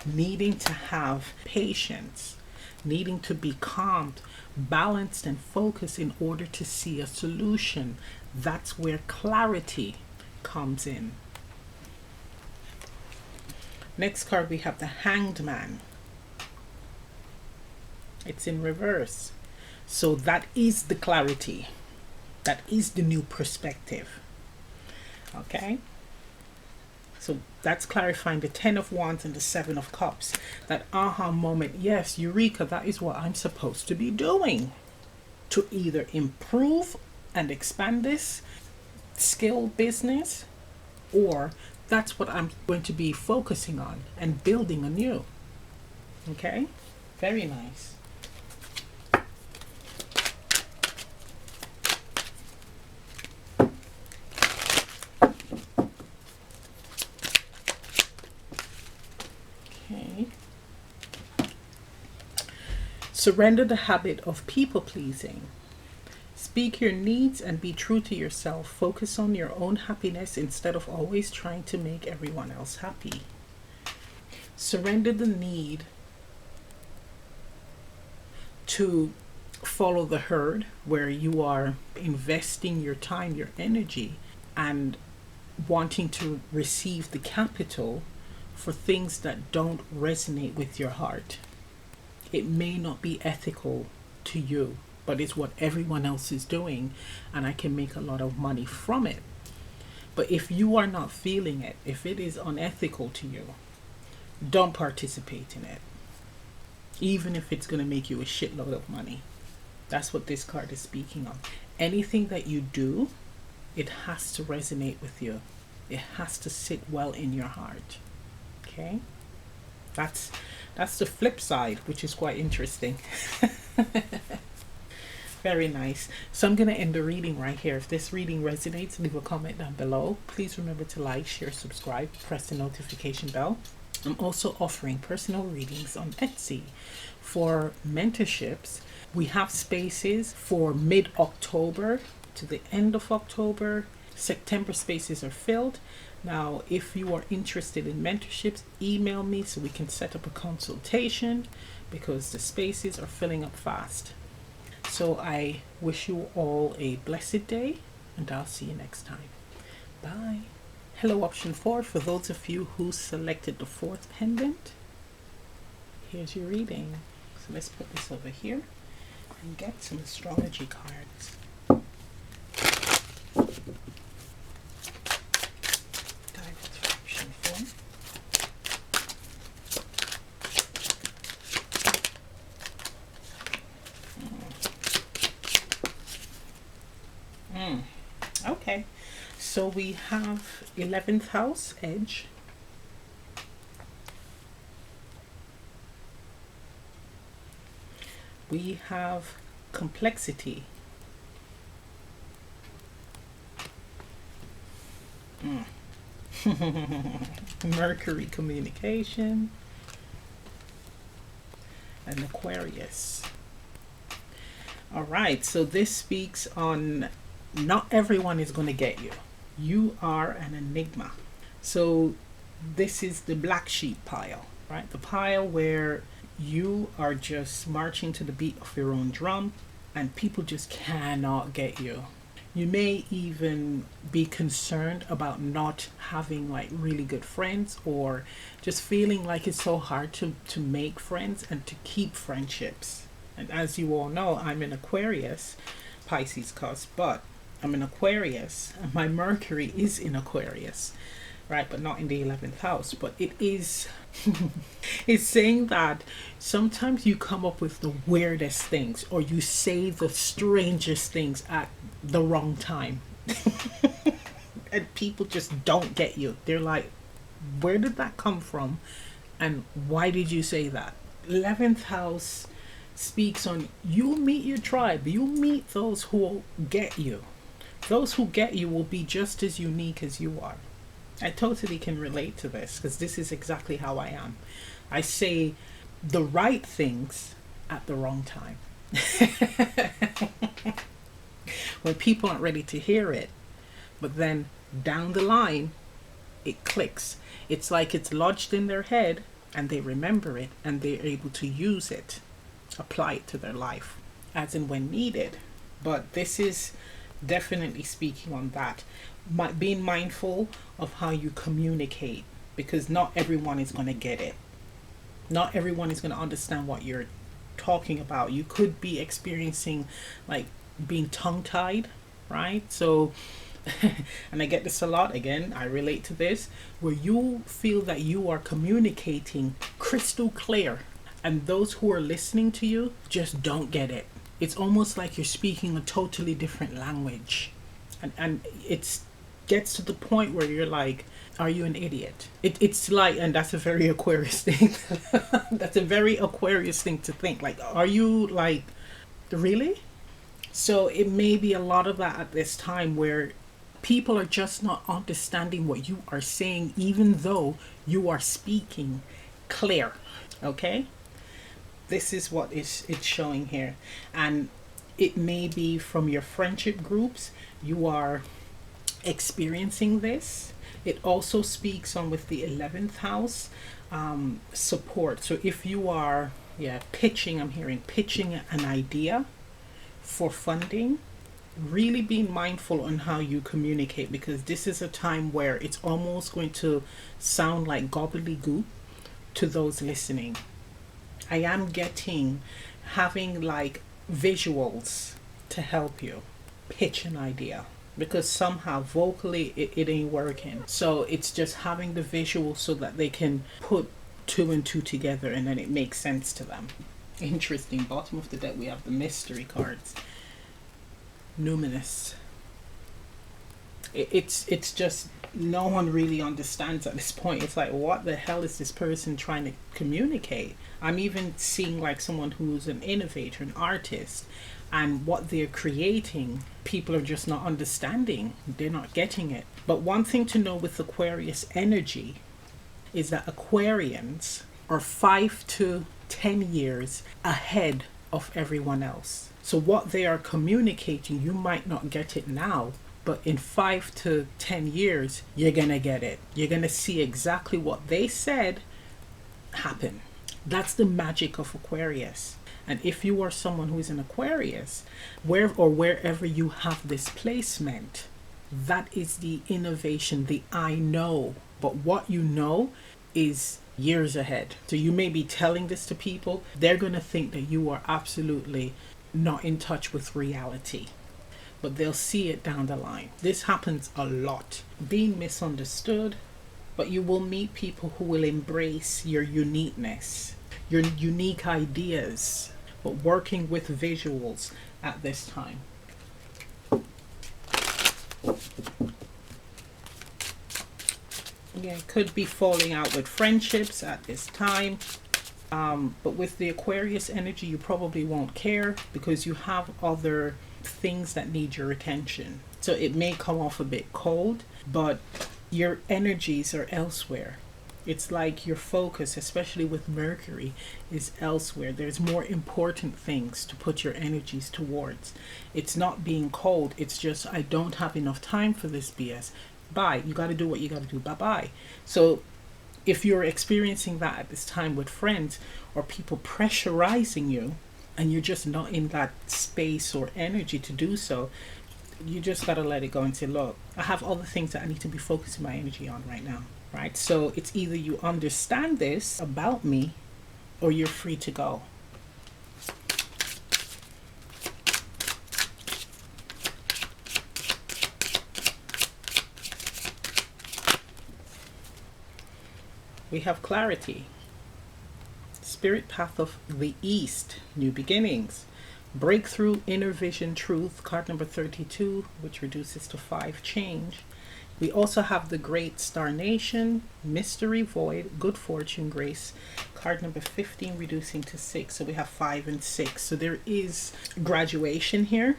needing to have patience, needing to be calmed, balanced and focused in order to see a solution. That's where clarity comes in. Next card, we have the Hanged Man. It's in reverse. So that is the clarity. That is the new perspective. Okay? So that's clarifying the Ten of Wands and the Seven of Cups. That aha moment. Yes, Eureka, that is what I'm supposed to be doing. To either improve and expand this skill business, or that's what I'm going to be focusing on and building anew. Okay? Very nice. Okay. Surrender the habit of people pleasing. Speak your needs and be true to yourself. Focus on your own happiness instead of always trying to make everyone else happy. Surrender the need to follow the herd, where you are investing your time, your energy, and wanting to receive the capital for things that don't resonate with your heart. It may not be ethical to you, but it's what everyone else is doing, and I can make a lot of money from it. But if you are not feeling it, if it is unethical to you, don't participate in it. Even if it's going to make you a shitload of money. That's what this card is speaking on. Anything that you do, it has to resonate with you. It has to sit well in your heart. Okay? That's the flip side, which is quite interesting. Very nice. So I'm going to end the reading right here. If this reading resonates, leave a comment down below. Please remember to like, share, subscribe, press the notification bell. I'm also offering personal readings on Etsy for mentorships. We have spaces for mid-October to the end of October. September spaces are filled. Now, if you are interested in mentorships, email me so we can set up a consultation, because the spaces are filling up fast. So I wish you all a blessed day, and I'll see you next time. Bye. Hello, option 4, for those of you who selected the 4th pendant. Here's your reading. So let's put this over here and get some astrology cards. Guidance for option 4. Okay, so we have 11th house, edge. We have complexity. Mercury, communication. And Aquarius. All right, so this speaks on not everyone is going to get you. You are an enigma. So this is the black sheep pile, right? The pile where you are just marching to the beat of your own drum and people just cannot get you. You may even be concerned about not having like really good friends, or just feeling like it's so hard to make friends and to keep friendships. And as you all know, I'm an Aquarius, Pisces cusp, but I'm an Aquarius, and my Mercury is in Aquarius, right? But not in the 11th house. But it is, it's saying that sometimes you come up with the weirdest things, or you say the strangest things at the wrong time. And people just don't get you. They're like, where did that come from? And why did you say that? 11th house speaks on, you meet your tribe. You meet those who will get you. Those who get you will be just as unique as you are. I totally can relate to this, because this is exactly how I am. I say the right things at the wrong time. When people aren't ready to hear it. But then down the line, it clicks. It's like it's lodged in their head, and they remember it, and they're able to use it, apply it to their life as and when needed. But this is definitely speaking on that. Being mindful of how you communicate, because not everyone is going to get it. Not everyone is going to understand what you're talking about. You could be experiencing like being tongue-tied, right? So and I get this a lot, again, I relate to this, where you feel that you are communicating crystal clear, and those who are listening to you just don't get it. It's almost like you're speaking a totally different language. And it gets to the point where you're like, are you an idiot? It's like, and that's a very Aquarius thing. That's a very Aquarius thing to think. Like, are you like, really? So it may be a lot of that at this time, where people are just not understanding what you are saying, even though you are speaking clear. Okay? This is what it's showing here. And it may be from your friendship groups, you are experiencing this. It also speaks on with the 11th house support. So if you are pitching, I'm hearing pitching an idea for funding, really being mindful on how you communicate, because this is a time where it's almost going to sound like gobbledygook to those listening. I am getting having like visuals to help you pitch an idea, because somehow vocally it ain't working. So it's just having the visual so that they can put two and two together and then it makes sense to them. Interesting. Bottom of the deck we have the mystery cards. Numinous. It's just no one really understands at this point. It's like, what the hell is this person trying to communicate? I'm even seeing like someone who's an innovator, an artist, and what they're creating, people are just not understanding. They're not getting it. But one thing to know with Aquarius energy is that Aquarians are 5 to 10 years ahead of everyone else. So what they are communicating, you might not get it now, but in 5 to 10 years, you're going to get it. You're going to see exactly what they said happen. That's the magic of Aquarius. And if you are someone who is an Aquarius, wherever you have this placement, that is the innovation, the I know. But what you know is years ahead. So you may be telling this to people, they're going to think that you are absolutely not in touch with reality, but they'll see it down the line. This happens a lot. Being misunderstood, but you will meet people who will embrace your uniqueness, your unique ideas, but working with visuals at this time. Yeah, could be falling out with friendships at this time. But with the Aquarius energy, you probably won't care because you have other things that need your attention. So it may come off a bit cold, but your energies are elsewhere. It's like your focus, especially with Mercury, is elsewhere. There's more important things to put your energies towards. It's not being cold. It's just, I don't have enough time for this BS. Bye. You got to do what you got to do. Bye-bye. So if you're experiencing that at this time with friends or people pressurizing you and you're just not in that space or energy to do so, you just got to let it go and say, look, I have other things that I need to be focusing my energy on right now. Right? So it's either you understand this about me or you're free to go. We have clarity. Spirit path of the East, new beginnings. Breakthrough, inner vision, truth, card number 32, which reduces to 5, change. We also have the Great Star Nation, Mystery Void, Good Fortune, Grace, card number 15, reducing to 6. So we have 5 and 6. So there is graduation here.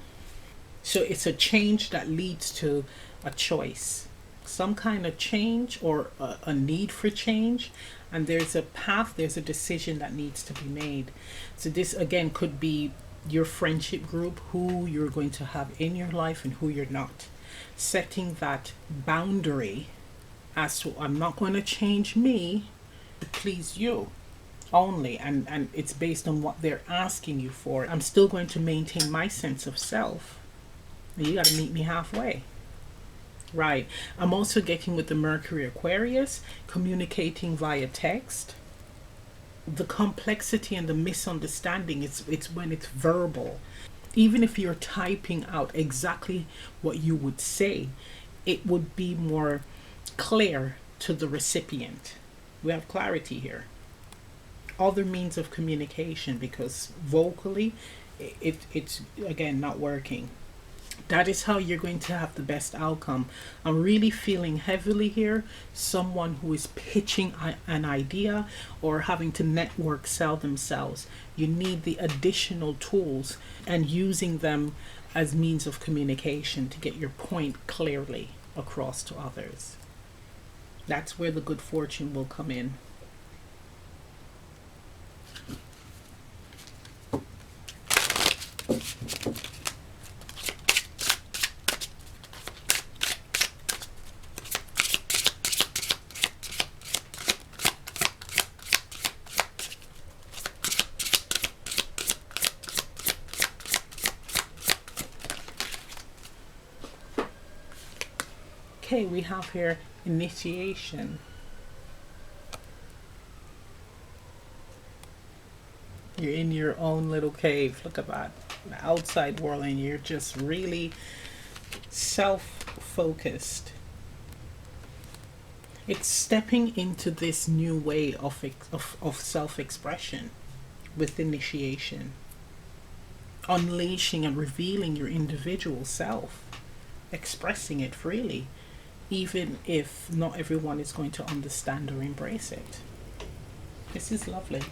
So it's a change that leads to a choice, some kind of change or a need for change. And there's a path, there's a decision that needs to be made. So this again could be your friendship group, who you're going to have in your life and who you're not. Setting that boundary as to, I'm not going to change me to please you only, and it's based on what they're asking you for. I'm still going to maintain my sense of self, and you got to meet me halfway. Right. I'm also getting with the Mercury Aquarius, communicating via text. The complexity and the misunderstanding, it's when it's verbal. Even if you're typing out exactly what you would say, it would be more clear to the recipient. We have clarity here. Other means of communication, because vocally it's again not working. That is how you're going to have the best outcome. I'm really feeling heavily here someone who is pitching an idea or having to network sell themselves. You need the additional tools and using them as means of communication to get your point clearly across to others. That's where the good fortune will come in. Okay, we have here initiation. You're in your own little cave. Look at that. The outside world, and you're just really self-focused. It's stepping into this new way of self-expression with initiation. Unleashing and revealing your individual self. Expressing it freely. Even if not everyone is going to understand or embrace it. This is lovely.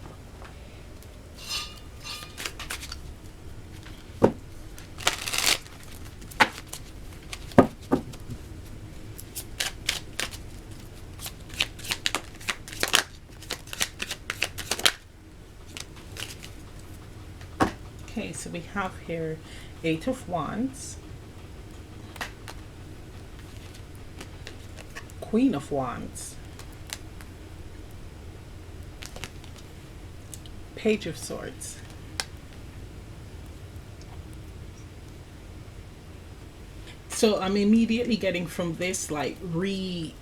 Okay, so we have here 8 of Wands, Queen of Wands, Page of Swords, so I'm immediately getting from this like revisiting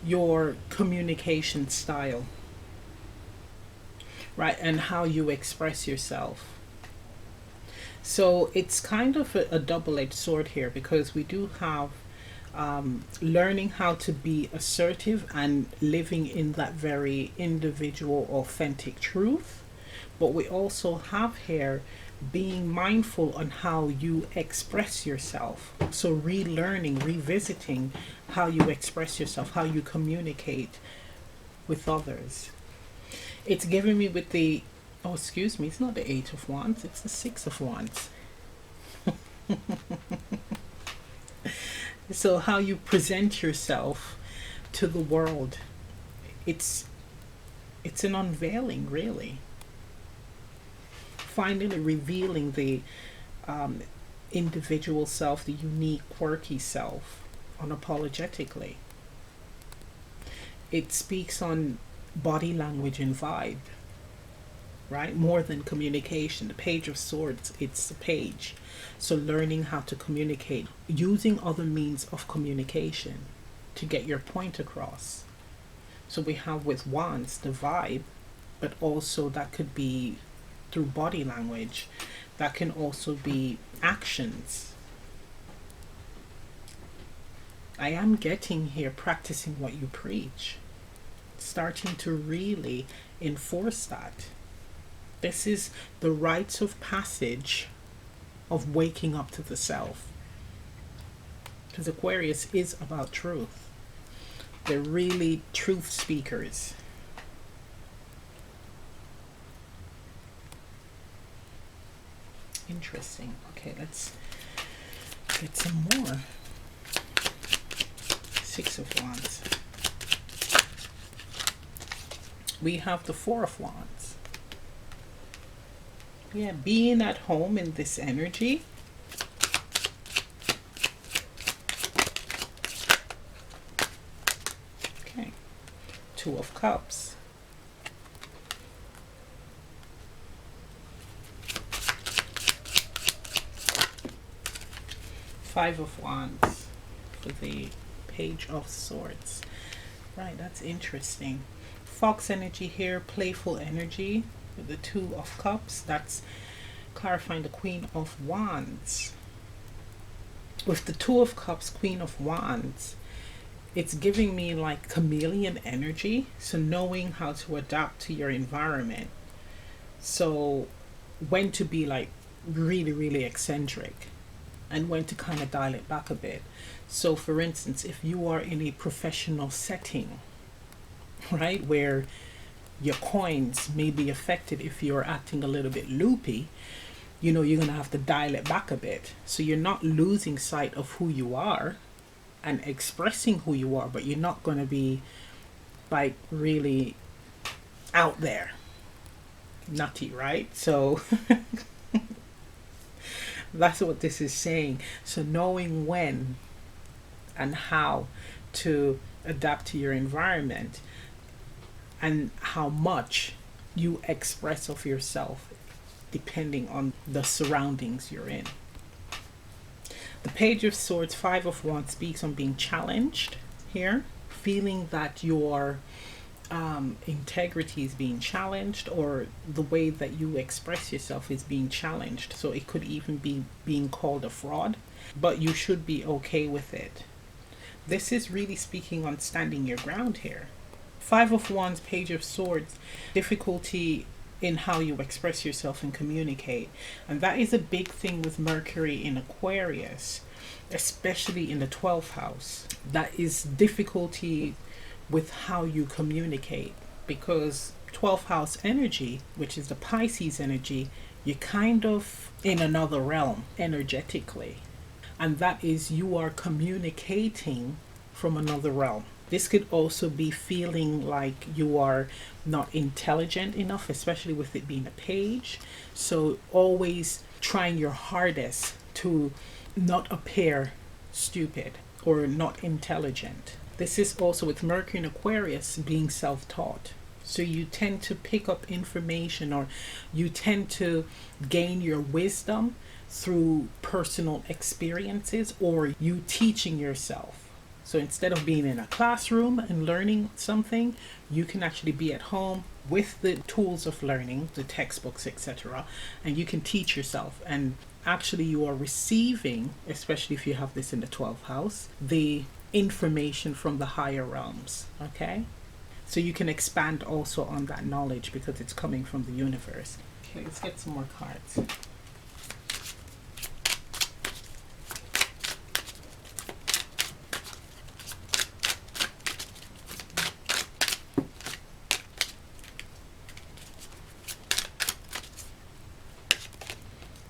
your communication style, right, and how you express yourself. So it's kind of a double-edged sword here, because we do have learning how to be assertive and living in that very individual, authentic truth. But we also have here being mindful on how you express yourself. So relearning, revisiting how you express yourself, how you communicate with others. It's giving me with the, oh, excuse me, it's not the 8 of Wands, it's the 6 of Wands. So how you present yourself to the world, it's an unveiling, really. Finally revealing the individual self, the unique, quirky self, unapologetically. It speaks on body language and vibe, right? More than communication. The Page of Swords, it's the page. So learning how to communicate, using other means of communication to get your point across. So we have with Wands the vibe, but also that could be through body language. That can also be actions. I am getting here practicing what you preach, starting to really enforce that. This is the rites of passage of waking up to the self. Because Aquarius is about truth. They're really truth speakers. Interesting. Okay, let's get some more. 6 of Wands. We have the 4 of Wands. Yeah, being at home in this energy. Okay. 2 of Cups. 5 of Wands for the Page of Swords. Right, that's interesting. Fox energy here, playful energy with the 2 of Cups. That's clarifying the Queen of Wands. With the 2 of Cups, Queen of Wands, it's giving me like chameleon energy. So knowing how to adapt to your environment. So when to be like really, really eccentric and when to kind of dial it back a bit. So for instance, if you are in a professional setting, right, where your coins may be affected if you're acting a little bit loopy, you know, you're going to have to dial it back a bit. So you're not losing sight of who you are and expressing who you are, but you're not going to be like really out there. Nutty, right? So that's what this is saying. So knowing when and how to adapt to your environment and how much you express of yourself depending on the surroundings you're in. The Page of Swords, Five of Wands, speaks on being challenged here, feeling that your integrity is being challenged, or the way that you express yourself is being challenged. So it could even be being called a fraud, but you should be okay with it. This is really speaking on standing your ground here. Five of Wands, Page of Swords, difficulty in how you express yourself and communicate. And that is a big thing with Mercury in Aquarius, especially in the 12th house. That is difficulty with how you communicate, because 12th house energy, which is the Pisces energy, you're kind of in another realm energetically. And that is, you are communicating from another realm. This could also be feeling like you are not intelligent enough, especially with it being a page. So always trying your hardest to not appear stupid or not intelligent. This is also with Mercury in Aquarius being self-taught. So you tend to pick up information, or you tend to gain your wisdom through personal experiences, or you teaching yourself. So instead of being in a classroom and learning something, you can actually be at home with the tools of learning, the textbooks, etc. And you can teach yourself. And actually you are receiving, especially if you have this in the 12th house, the information from the higher realms. Okay? So you can expand also on that knowledge because it's coming from the universe. Okay, let's get some more cards.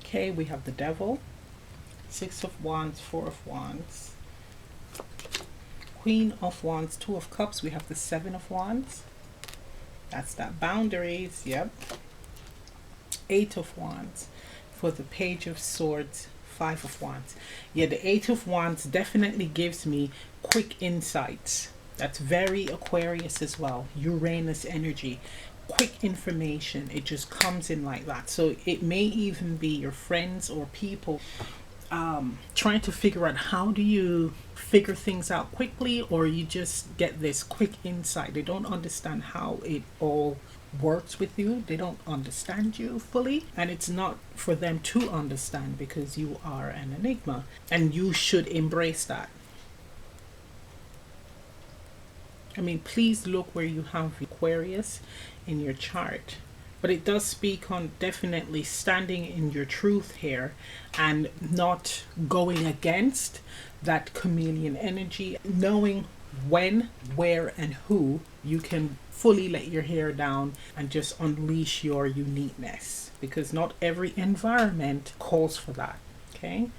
Okay, we have the Devil, Six of Wands, Four of Wands, Queen of Wands, Two of Cups. We have the Seven of Wands. That's that boundaries, yep. Eight of Wands for the Page of Swords, Five of Wands. Yeah, the Eight of Wands definitely gives me quick insights. That's very Aquarius as well. Uranus energy. Quick information. It just comes in like that. So it may even be your friends or people trying to figure out how do you figure things out quickly, or you just get this quick insight. They don't understand how it all works with you. They don't understand you fully, and it's not for them to understand because you are an enigma, and you should embrace that. I mean, please look where you have Aquarius in your chart. But it does speak on definitely standing in your truth here and not going against that chameleon energy, knowing when, where, and who you can fully let your hair down and just unleash your uniqueness, because not every environment calls for that. Okay?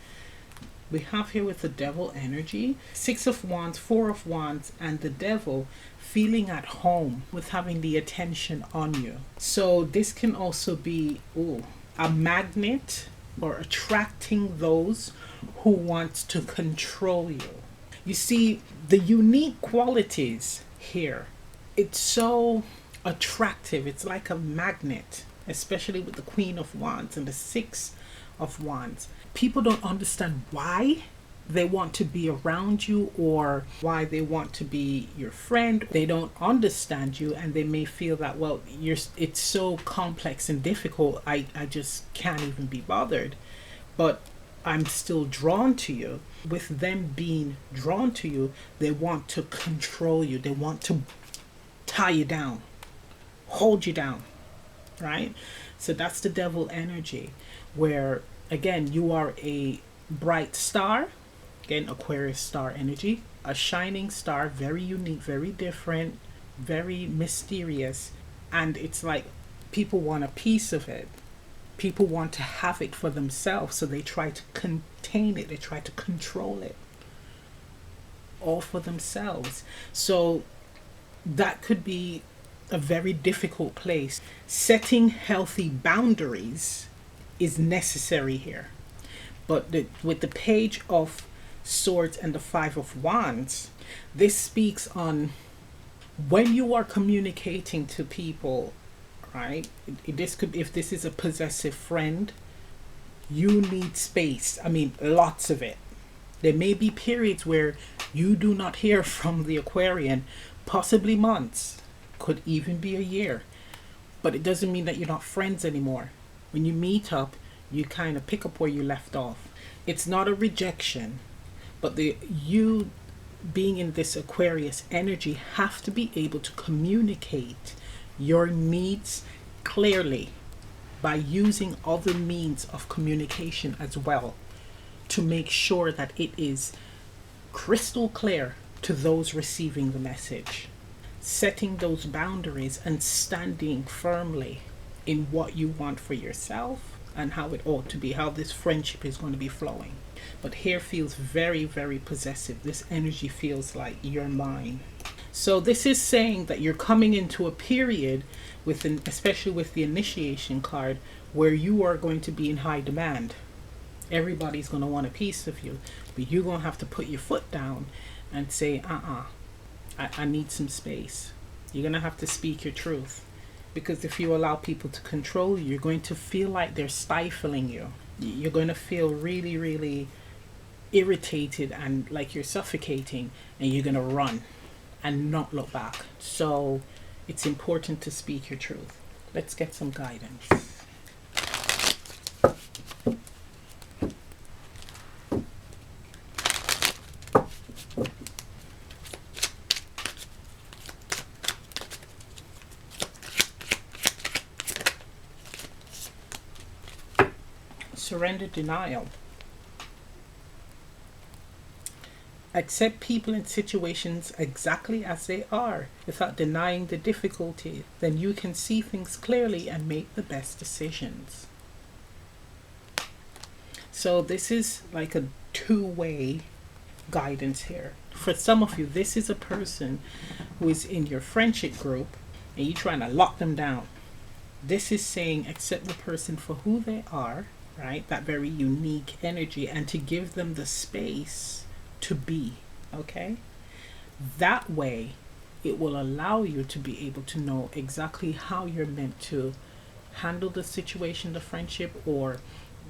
We have here with the Devil energy, Six of Wands, Four of Wands, and the Devil feeling at home with having the attention on you. So this can also be a magnet, or attracting those who want to control you. You see, the unique qualities here, it's so attractive. It's like a magnet, especially with the Queen of Wands and the Six of Wands. People don't understand why they want to be around you or why they want to be your friend. They don't understand you, and they may feel that, well, it's so complex and difficult, I just can't even be bothered. But I'm still drawn to you. With them being drawn to you, they want to control you. They want to tie you down, hold you down, right? So that's the Devil energy, where again, you are a bright star. Again, Aquarius star energy, a shining star, very unique, very different, very mysterious. And it's like people want a piece of it. People want to have it for themselves. So they try to contain it. They try to control it all for themselves. So that could be a very difficult place. Setting healthy boundaries is necessary here. But with the Page of Swords and the Five of Wands, this speaks on when you are communicating to people, right? This could, if this is a possessive friend, you need space. I mean, lots of it. There may be periods where you do not hear from the Aquarian, possibly months, could even be a year. But it doesn't mean that you're not friends anymore. When you meet up, you kind of pick up where you left off. It's not a rejection, but you being in this Aquarius energy have to be able to communicate your needs clearly by using other means of communication as well, to make sure that it is crystal clear to those receiving the message. Setting those boundaries and standing firmly in what you want for yourself and how it ought to be, how this friendship is going to be flowing. But here feels very, very possessive. This energy feels like you're mine. So this is saying that you're coming into a period, especially with the initiation card, where you are going to be in high demand. Everybody's going to want a piece of you, but you're going to have to put your foot down and say, I need some space. You're going to have to speak your truth, because if you allow people to control you, you're going to feel like they're stifling you. You're going to feel really, really irritated and like you're suffocating, and you're going to run and not look back. So it's important to speak your truth. Let's get some guidance. Surrender, denial. Accept people and situations exactly as they are without denying the difficulty. Then you can see things clearly and make the best decisions. So this is like a two-way guidance here. For some of you, this is a person who is in your friendship group and you're trying to lock them down. This is saying accept the person for who they are, right? That very unique energy, and to give them the space to be, okay? That way, it will allow you to be able to know exactly how you're meant to handle the situation, the friendship, or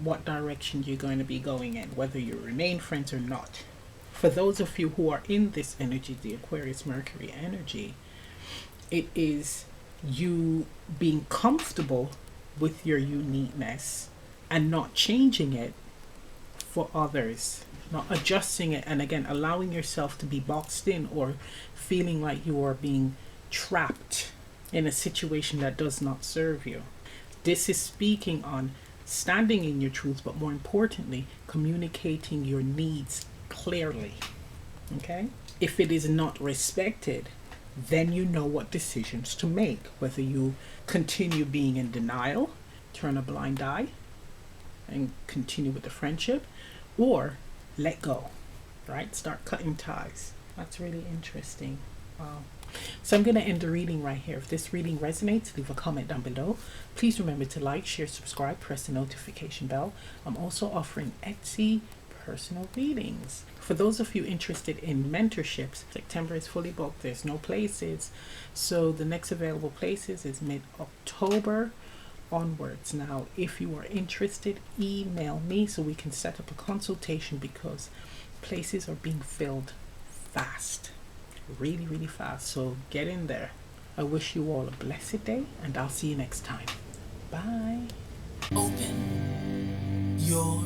what direction you're going to be going in, whether you remain friends or not. For those of you who are in this energy, the Aquarius Mercury energy, it is you being comfortable with your uniqueness and not changing it for others, not adjusting it, and again allowing yourself to be boxed in or feeling like you are being trapped in a situation that does not serve you. This is speaking on standing in your truth, but more importantly, communicating your needs clearly. Okay? If it is not respected, then you know what decisions to make, whether you continue being in denial, turn a blind eye, and continue with the friendship, or let go, right? Start cutting ties. That's really interesting. Wow. So I'm going to end the reading right here. If this reading resonates, leave a comment down below. Please remember to like, share, subscribe, press the notification bell. I'm also offering Etsy personal readings. For those of you interested in mentorships, September is fully booked. There's no places. So the next available places is mid-October onwards. Now, if you are interested, email me so we can set up a consultation, because places are being filled fast, really, really fast. So get in there. I wish you all a blessed day, and I'll see you next time. Bye. Open your